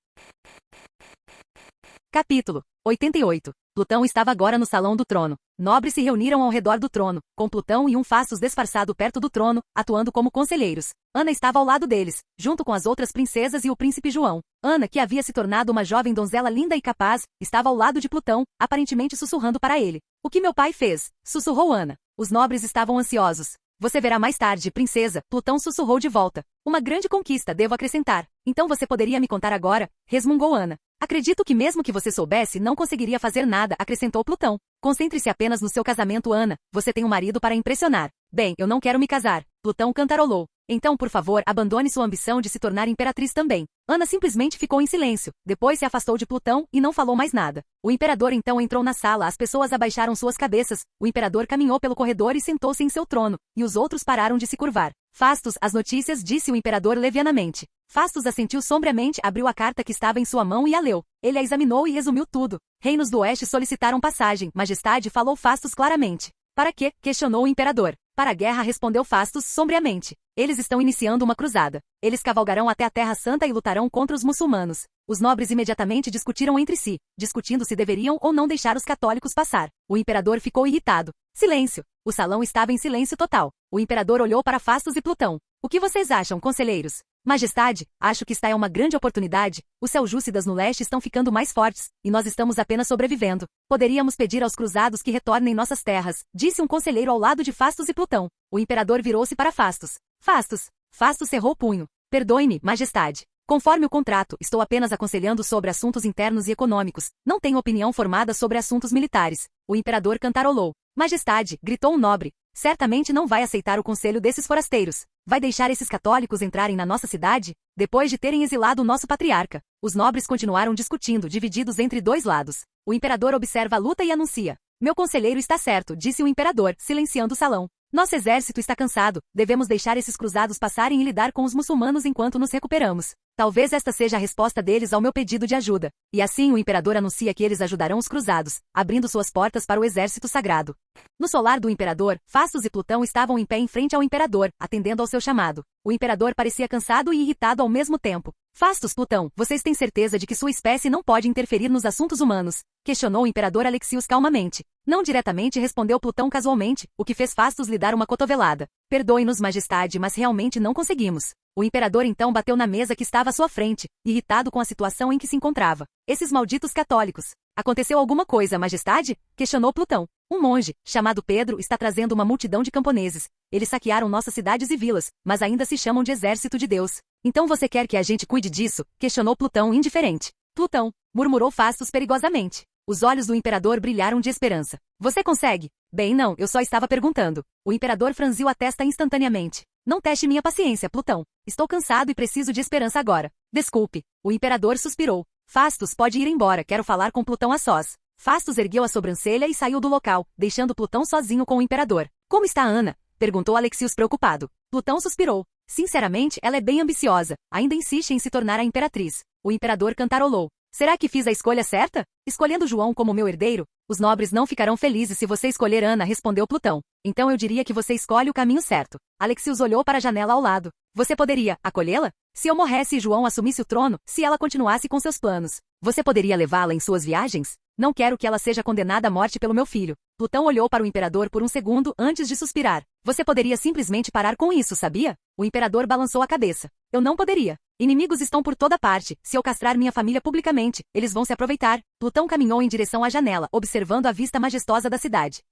Capítulo 88. Plutão estava agora no salão do trono. Nobres se reuniram ao redor do trono, com Plutão e um Fastos disfarçado perto do trono, atuando como conselheiros. Ana estava ao lado deles, junto com as outras princesas e o príncipe João. Ana, que havia se tornado uma jovem donzela linda e capaz, estava ao lado de Plutão, aparentemente sussurrando para ele. O que meu pai fez? Sussurrou Ana. Os nobres estavam ansiosos. Você verá mais tarde, princesa, Plutão sussurrou de volta. Uma grande conquista, devo acrescentar. Então você poderia me contar agora? Resmungou Ana. Acredito que mesmo que você soubesse, não conseguiria fazer nada, acrescentou Plutão. Concentre-se apenas no seu casamento, Ana. Você tem um marido para impressionar. Bem, eu não quero me casar. Plutão cantarolou. Então, por favor, abandone sua ambição de se tornar imperatriz também. Ana simplesmente ficou em silêncio. Depois se afastou de Plutão e não falou mais nada. O imperador então entrou na sala, as pessoas abaixaram suas cabeças. O imperador caminhou pelo corredor e sentou-se em seu trono, e os outros pararam de se curvar. Fastos, as notícias, disse o imperador levianamente. Fastos assentiu sombriamente, abriu a carta que estava em sua mão e a leu. Ele a examinou e resumiu tudo. Reinos do Oeste solicitaram passagem. Majestade, falou Fastos claramente. Para quê? Questionou o imperador. Para a guerra, respondeu Fastos sombriamente. Eles estão iniciando uma cruzada. Eles cavalgarão até a Terra Santa e lutarão contra os muçulmanos. Os nobres imediatamente discutiram entre si, discutindo se deveriam ou não deixar os católicos passar. O imperador ficou irritado. Silêncio. O salão estava em silêncio total. O imperador olhou para Fastos e Plutão. O que vocês acham, conselheiros? Majestade, acho que esta é uma grande oportunidade. Os seljúcidas no leste estão ficando mais fortes, e nós estamos apenas sobrevivendo. Poderíamos pedir aos cruzados que retornem nossas terras, disse um conselheiro ao lado de Fastos e Plutão. O imperador virou-se para Fastos. Fastos. Fastos cerrou o punho. Perdoe-me, majestade. Conforme o contrato, estou apenas aconselhando sobre assuntos internos e econômicos. Não tenho opinião formada sobre assuntos militares. O imperador cantarolou. Majestade, gritou um nobre. Certamente não vai aceitar o conselho desses forasteiros. Vai deixar esses católicos entrarem na nossa cidade? Depois de terem exilado o nosso patriarca. Os nobres continuaram discutindo, divididos entre dois lados. O imperador observa a luta e anuncia. Meu conselheiro está certo, disse o imperador, silenciando o salão. Nosso exército está cansado, devemos deixar esses cruzados passarem e lidar com os muçulmanos enquanto nos recuperamos. Talvez esta seja a resposta deles ao meu pedido de ajuda. E assim o imperador anuncia que eles ajudarão os cruzados, abrindo suas portas para o exército sagrado. No solar do imperador, Fastos e Plutão estavam em pé em frente ao imperador, atendendo ao seu chamado. O imperador parecia cansado e irritado ao mesmo tempo. Fastos, Plutão, vocês têm certeza de que sua espécie não pode interferir nos assuntos humanos? Questionou o imperador Alexios calmamente. Não diretamente, respondeu Plutão casualmente, o que fez Fastos lhe dar uma cotovelada. Perdoe-nos, majestade, mas realmente não conseguimos. O imperador então bateu na mesa que estava à sua frente, irritado com a situação em que se encontrava. Esses malditos católicos. Aconteceu alguma coisa, majestade? Questionou Plutão. Um monge, chamado Pedro, está trazendo uma multidão de camponeses. Eles saquearam nossas cidades e vilas, mas ainda se chamam de exército de Deus. Então você quer que a gente cuide disso? Questionou Plutão indiferente. Plutão, murmurou Fastos perigosamente. Os olhos do imperador brilharam de esperança. Você consegue? Bem, não, eu só estava perguntando. O imperador franziu a testa instantaneamente. Não teste minha paciência, Plutão. Estou cansado e preciso de esperança agora. Desculpe. O imperador suspirou. Fastos pode ir embora, quero falar com Plutão a sós. Fastos ergueu a sobrancelha e saiu do local, deixando Plutão sozinho com o imperador. Como está Ana? Perguntou Alexios preocupado. Plutão suspirou. Sinceramente, ela é bem ambiciosa. Ainda insiste em se tornar a imperatriz. O imperador cantarolou. Será que fiz a escolha certa? Escolhendo João como meu herdeiro? Os nobres não ficarão felizes se você escolher Ana, respondeu Plutão. Então eu diria que você escolhe o caminho certo. Alexios olhou para a janela ao lado. Você poderia acolhê-la? Se eu morresse e João assumisse o trono, se ela continuasse com seus planos, você poderia levá-la em suas viagens? Não quero que ela seja condenada à morte pelo meu filho. Plutão olhou para o imperador por um segundo antes de suspirar. Você poderia simplesmente parar com isso, sabia? O imperador balançou a cabeça. Eu não poderia. Inimigos estão por toda parte. Se eu castrar minha família publicamente, eles vão se aproveitar. Plutão caminhou em direção à janela, observando a vista majestosa da cidade.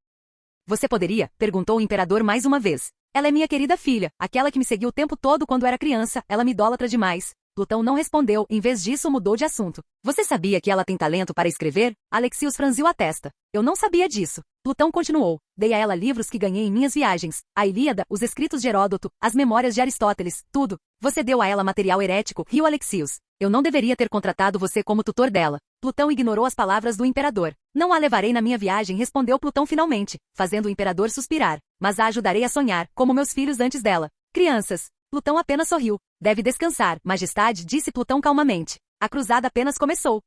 Você poderia? Perguntou o imperador mais uma vez. Ela é minha querida filha, aquela que me seguiu o tempo todo quando era criança, ela me idolatra demais. Plutão não respondeu, em vez disso mudou de assunto. Você sabia que ela tem talento para escrever? Alexios franziu a testa. Eu não sabia disso. Plutão continuou. Dei a ela livros que ganhei em minhas viagens. A Ilíada, os escritos de Heródoto, as memórias de Aristóteles, tudo. Você deu a ela material herético, riu Alexios. Eu não deveria ter contratado você como tutor dela. Plutão ignorou as palavras do imperador. Não a levarei na minha viagem, respondeu Plutão finalmente, fazendo o imperador suspirar. Mas a ajudarei a sonhar, como meus filhos antes dela. Crianças. Plutão apenas sorriu. Deve descansar, majestade, disse Plutão calmamente. A cruzada apenas começou.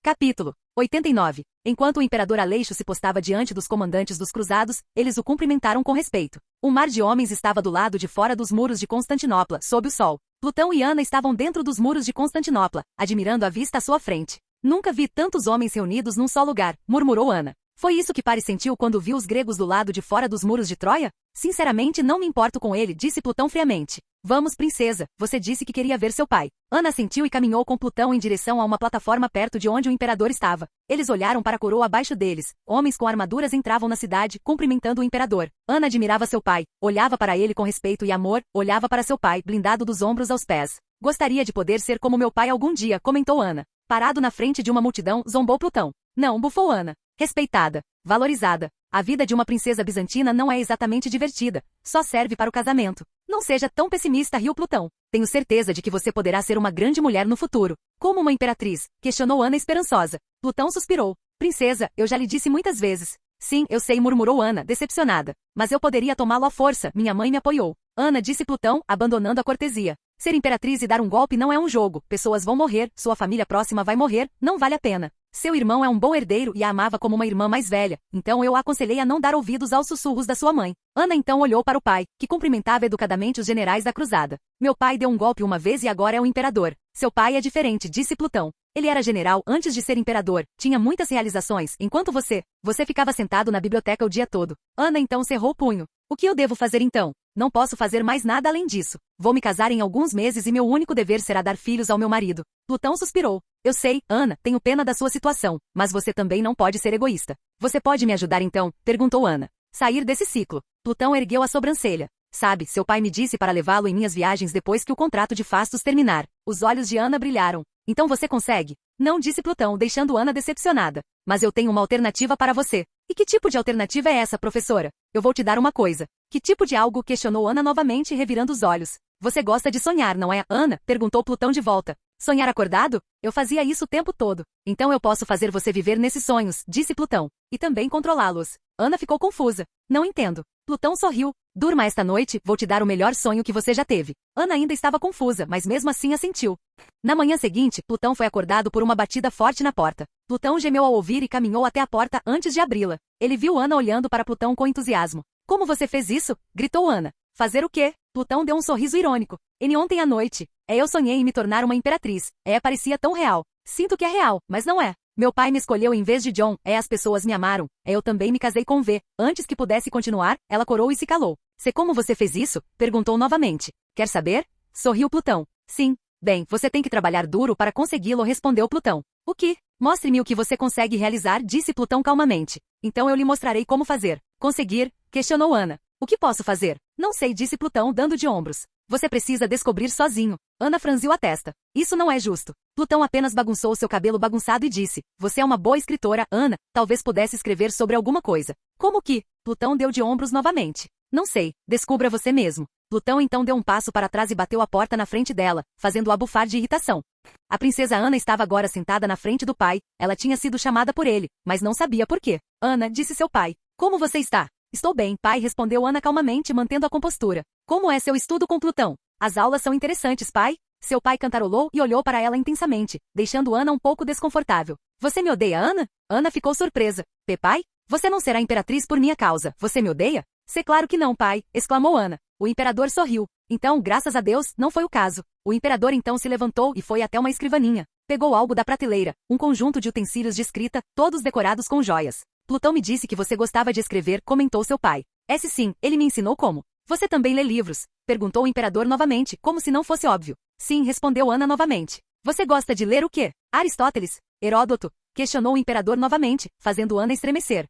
Capítulo 89. Enquanto o imperador Aleixo se postava diante dos comandantes dos cruzados, eles o cumprimentaram com respeito. Um mar de homens estava do lado de fora dos muros de Constantinopla, sob o sol. Plutão e Ana estavam dentro dos muros de Constantinopla, admirando a vista à sua frente. Nunca vi tantos homens reunidos num só lugar, murmurou Ana. Foi isso que Paris sentiu quando viu os gregos do lado de fora dos muros de Troia? Sinceramente não me importo com ele, disse Plutão friamente. Vamos, princesa, você disse que queria ver seu pai. Ana assentiu e caminhou com Plutão em direção a uma plataforma perto de onde o imperador estava. Eles olharam para a coroa abaixo deles. Homens com armaduras entravam na cidade, cumprimentando o imperador. Ana admirava seu pai, olhava para ele com respeito e amor, olhava para seu pai, blindado dos ombros aos pés. Gostaria de poder ser como meu pai algum dia, comentou Ana. Parado na frente de uma multidão, zombou Plutão. Não, bufou Ana. Respeitada, valorizada. A vida de uma princesa bizantina não é exatamente divertida, só serve para o casamento. Não seja tão pessimista, riu Plutão. Tenho certeza de que você poderá ser uma grande mulher no futuro. Como uma imperatriz, questionou Ana esperançosa. Plutão suspirou. Princesa, eu já lhe disse muitas vezes. Sim, eu sei, murmurou Ana, decepcionada. Mas eu poderia tomá-lo à força, minha mãe me apoiou. Ana, disse Plutão, abandonando a cortesia. Ser imperatriz e dar um golpe não é um jogo, pessoas vão morrer, sua família próxima vai morrer, não vale a pena. Seu irmão é um bom herdeiro e a amava como uma irmã mais velha, então eu a aconselhei a não dar ouvidos aos sussurros da sua mãe. Ana então olhou para o pai, que cumprimentava educadamente os generais da cruzada. Meu pai deu um golpe uma vez e agora é o imperador. Seu pai é diferente, disse Plutão. Ele era general antes de ser imperador, tinha muitas realizações, enquanto você ficava sentado na biblioteca o dia todo. Ana então cerrou o punho. O que eu devo fazer então? Não posso fazer mais nada além disso. Vou me casar em alguns meses e meu único dever será dar filhos ao meu marido. Plutão suspirou. Eu sei, Ana, tenho pena da sua situação, mas você também não pode ser egoísta. Você pode me ajudar então? Perguntou Ana. Sair desse ciclo. Plutão ergueu a sobrancelha. Sabe, seu pai me disse para levá-lo em minhas viagens depois que o contrato de fastos terminar. Os olhos de Ana brilharam. Então você consegue? Não, disse Plutão, deixando Ana decepcionada. Mas eu tenho uma alternativa para você. E que tipo de alternativa é essa, professora? Eu vou te dar uma coisa. Que tipo de algo? Questionou Ana novamente, revirando os olhos. Você gosta de sonhar, não é, Ana? Perguntou Plutão de volta. Sonhar acordado? Eu fazia isso o tempo todo. Então eu posso fazer você viver nesses sonhos, disse Plutão. E também controlá-los. Ana ficou confusa. Não entendo. Plutão sorriu. Durma esta noite, vou te dar o melhor sonho que você já teve. Ana ainda estava confusa, mas mesmo assim assentiu. Na manhã seguinte, Plutão foi acordado por uma batida forte na porta. Plutão gemeu ao ouvir e caminhou até a porta antes de abri-la. Ele viu Ana olhando para Plutão com entusiasmo. Como você fez isso? Gritou Ana. Fazer o quê? Plutão deu um sorriso irônico. Ontem à noite. Eu sonhei em me tornar uma imperatriz. Parecia tão real. Sinto que é real, mas não é. Meu pai me escolheu em vez de John. As pessoas me amaram. Eu também me casei com V. Antes que pudesse continuar, ela corou e se calou. Sei como você fez isso? Perguntou novamente. Quer saber? Sorriu Plutão. Sim. Bem, você tem que trabalhar duro para consegui-lo, respondeu Plutão. O que? Mostre-me o que você consegue realizar, disse Plutão calmamente. Então eu lhe mostrarei como fazer. Conseguir? Questionou Ana. O que posso fazer? Não sei, disse Plutão, dando de ombros. Você precisa descobrir sozinho. Ana franziu a testa. Isso não é justo. Plutão apenas bagunçou seu cabelo bagunçado e disse. Você é uma boa escritora, Ana. Talvez pudesse escrever sobre alguma coisa. Como que? Plutão deu de ombros novamente. Não sei. Descubra você mesmo. Plutão então deu um passo para trás e bateu a porta na frente dela, fazendo-a bufar de irritação. A princesa Ana estava agora sentada na frente do pai. Ela tinha sido chamada por ele, mas não sabia por quê. Ana, disse seu pai. Como você está? Estou bem, pai, respondeu Ana calmamente, mantendo a compostura. Como é seu estudo com Plutão? As aulas são interessantes, pai? Seu pai cantarolou e olhou para ela intensamente, deixando Ana um pouco desconfortável. Você me odeia, Ana? Ana ficou surpresa. Pai? Você não será imperatriz por minha causa. Você me odeia? Sei claro que não, pai, exclamou Ana. O imperador sorriu. Então, graças a Deus, não foi o caso. O imperador então se levantou e foi até uma escrivaninha. Pegou algo da prateleira, um conjunto de utensílios de escrita, todos decorados com joias. Plutão me disse que você gostava de escrever, comentou seu pai. Sim, ele me ensinou como. Você também lê livros? Perguntou o imperador novamente, como se não fosse óbvio. Sim, respondeu Ana novamente. Você gosta de ler o quê? Aristóteles? Heródoto? Questionou o imperador novamente, fazendo Ana estremecer.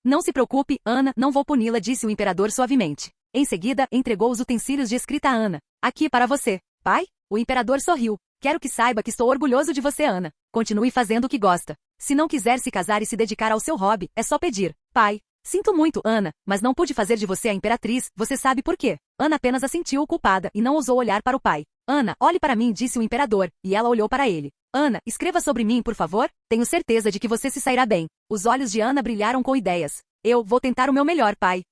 Não se preocupe, Ana, não vou puni-la, disse o imperador suavemente. Em seguida, entregou os utensílios de escrita a Ana. Aqui para você. Pai? O imperador sorriu. Quero que saiba que estou orgulhoso de você, Ana. Continue fazendo o que gosta. Se não quiser se casar e se dedicar ao seu hobby, é só pedir. Pai? Sinto muito, Ana, mas não pude fazer de você a imperatriz, você sabe por quê? Ana apenas assentiu culpada e não ousou olhar para o pai. Ana, olhe para mim, disse o imperador, e ela olhou para ele. Ana, escreva sobre mim, por favor. Tenho certeza de que você se sairá bem. Os olhos de Ana brilharam com ideias. Eu vou tentar o meu melhor, pai.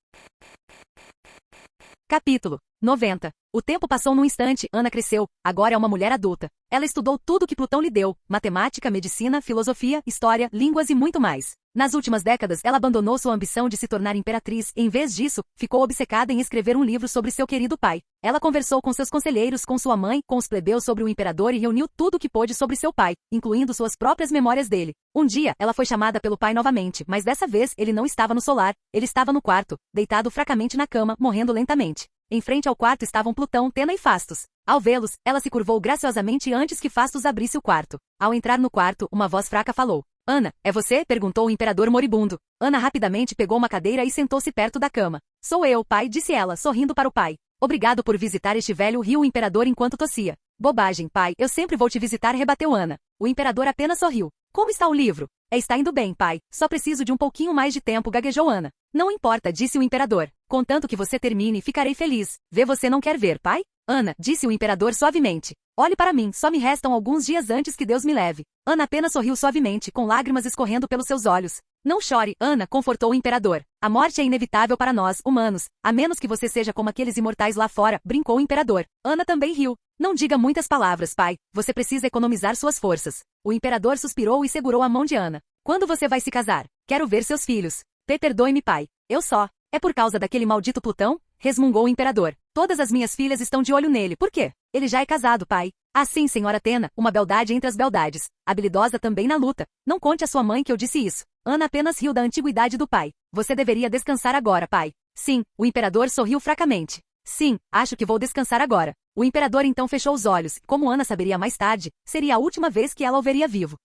Capítulo 90. O tempo passou num instante, Ana cresceu, agora é uma mulher adulta. Ela estudou tudo que Plutão lhe deu, matemática, medicina, filosofia, história, línguas e muito mais. Nas últimas décadas, ela abandonou sua ambição de se tornar imperatriz e, em vez disso, ficou obcecada em escrever um livro sobre seu querido pai. Ela conversou com seus conselheiros, com sua mãe, com os plebeus sobre o imperador e reuniu tudo o que pôde sobre seu pai, incluindo suas próprias memórias dele. Um dia, ela foi chamada pelo pai novamente, mas dessa vez ele não estava no solar, ele estava no quarto, deitado fracamente na cama, morrendo lentamente. Em frente ao quarto estavam Plutão, Tena e Fastos. Ao vê-los, ela se curvou graciosamente antes que Fastos abrisse o quarto. Ao entrar no quarto, uma voz fraca falou. Ana, é você? Perguntou o imperador moribundo. Ana rapidamente pegou uma cadeira e sentou-se perto da cama. Sou eu, pai, disse ela, sorrindo para o pai. Obrigado por visitar este velho, riu o imperador enquanto tossia. Bobagem, pai, eu sempre vou te visitar, rebateu Ana. O imperador apenas sorriu. Como está o livro? Está indo bem, pai. Só preciso de um pouquinho mais de tempo, gaguejou Ana. Não importa, disse o imperador. Contanto que você termine, ficarei feliz. Vê, você não quer ver, pai? Ana, disse o imperador suavemente. Olhe para mim, só me restam alguns dias antes que Deus me leve. Ana apenas sorriu suavemente, com lágrimas escorrendo pelos seus olhos. Não chore, Ana, confortou o imperador. A morte é inevitável para nós, humanos, a menos que você seja como aqueles imortais lá fora, brincou o imperador. Ana também riu. Não diga muitas palavras, pai. Você precisa economizar suas forças. O imperador suspirou e segurou a mão de Ana. Quando você vai se casar? Quero ver seus filhos. Perdoe-me, pai. Eu só. É por causa daquele maldito Plutão? Resmungou o imperador. Todas as minhas filhas estão de olho nele. Por quê? Ele já é casado, pai. Ah, sim, senhora Atena, uma beldade entre as beldades. Habilidosa também na luta. Não conte à sua mãe que eu disse isso. Ana apenas riu da antiguidade do pai. Você deveria descansar agora, pai. Sim, o imperador sorriu fracamente. Sim, acho que vou descansar agora. O imperador então fechou os olhos, e como Ana saberia mais tarde, seria a última vez que ela o veria vivo.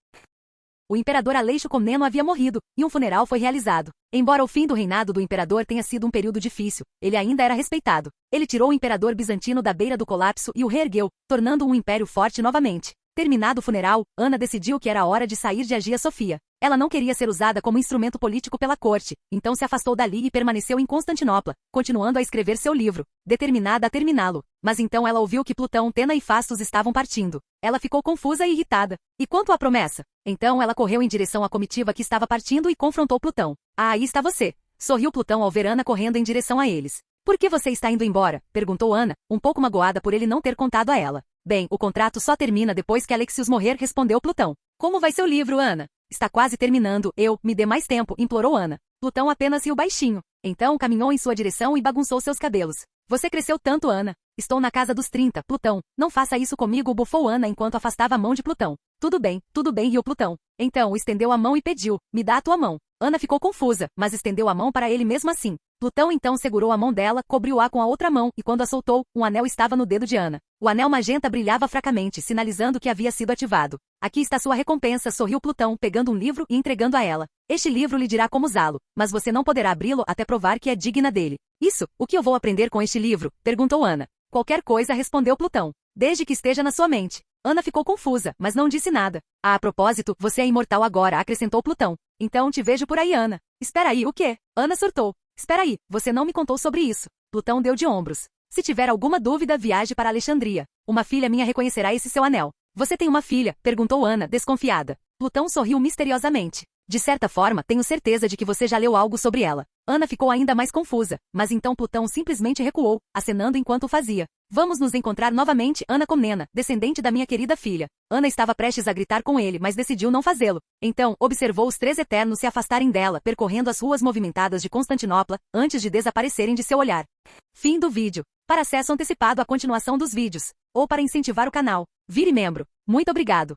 O imperador Aleixo Comneno havia morrido, e um funeral foi realizado. Embora o fim do reinado do imperador tenha sido um período difícil, ele ainda era respeitado. Ele tirou o imperador bizantino da beira do colapso e o reergueu, tornando um império forte novamente. Terminado o funeral, Ana decidiu que era hora de sair de Hagia Sofia. Ela não queria ser usada como instrumento político pela corte, então se afastou dali e permaneceu em Constantinopla, continuando a escrever seu livro, determinada a terminá-lo. Mas então ela ouviu que Plutão, Tena e Fastos estavam partindo. Ela ficou confusa e irritada. E quanto à promessa? Então ela correu em direção à comitiva que estava partindo e confrontou Plutão. Ah, aí está você. Sorriu Plutão ao ver Ana correndo em direção a eles. Por que você está indo embora? Perguntou Ana, um pouco magoada por ele não ter contado a ela. Bem, o contrato só termina depois que Alexios morrer, respondeu Plutão. Como vai seu livro, Ana? Está quase terminando, me dê mais tempo, implorou Ana. Plutão apenas riu baixinho. Então caminhou em sua direção e bagunçou seus cabelos. Você cresceu tanto, Ana. Estou na casa dos 30, Plutão. Não faça isso comigo, bufou Ana enquanto afastava a mão de Plutão. Tudo bem, riu Plutão. Então estendeu a mão e pediu, me dá a tua mão. Ana ficou confusa, mas estendeu a mão para ele mesmo assim. Plutão então segurou a mão dela, cobriu-a com a outra mão e quando a soltou, um anel estava no dedo de Ana. O anel magenta brilhava fracamente, sinalizando que havia sido ativado. Aqui está sua recompensa, sorriu Plutão, pegando um livro e entregando a ela. Este livro lhe dirá como usá-lo, mas você não poderá abri-lo até provar que é digna dele. Isso, o que eu vou aprender com este livro? Perguntou Ana. Qualquer coisa, respondeu Plutão. Desde que esteja na sua mente. Ana ficou confusa, mas não disse nada. Ah, a propósito, você é imortal agora, acrescentou Plutão. Então te vejo por aí, Ana. Espera aí, o quê? Ana surtou. Espera aí, você não me contou sobre isso. Plutão deu de ombros. Se tiver alguma dúvida, viaje para Alexandria. Uma filha minha reconhecerá esse seu anel. Você tem uma filha? Perguntou Ana, desconfiada. Plutão sorriu misteriosamente. De certa forma, tenho certeza de que você já leu algo sobre ela. Ana ficou ainda mais confusa, mas então Plutão simplesmente recuou, acenando enquanto o fazia. Vamos nos encontrar novamente, Ana Comnena, descendente da minha querida filha. Ana estava prestes a gritar com ele, mas decidiu não fazê-lo. Então, observou os três Eternos se afastarem dela, percorrendo as ruas movimentadas de Constantinopla, antes de desaparecerem de seu olhar. Fim do vídeo. Para acesso antecipado à continuação dos vídeos, ou para incentivar o canal, vire membro. Muito obrigado.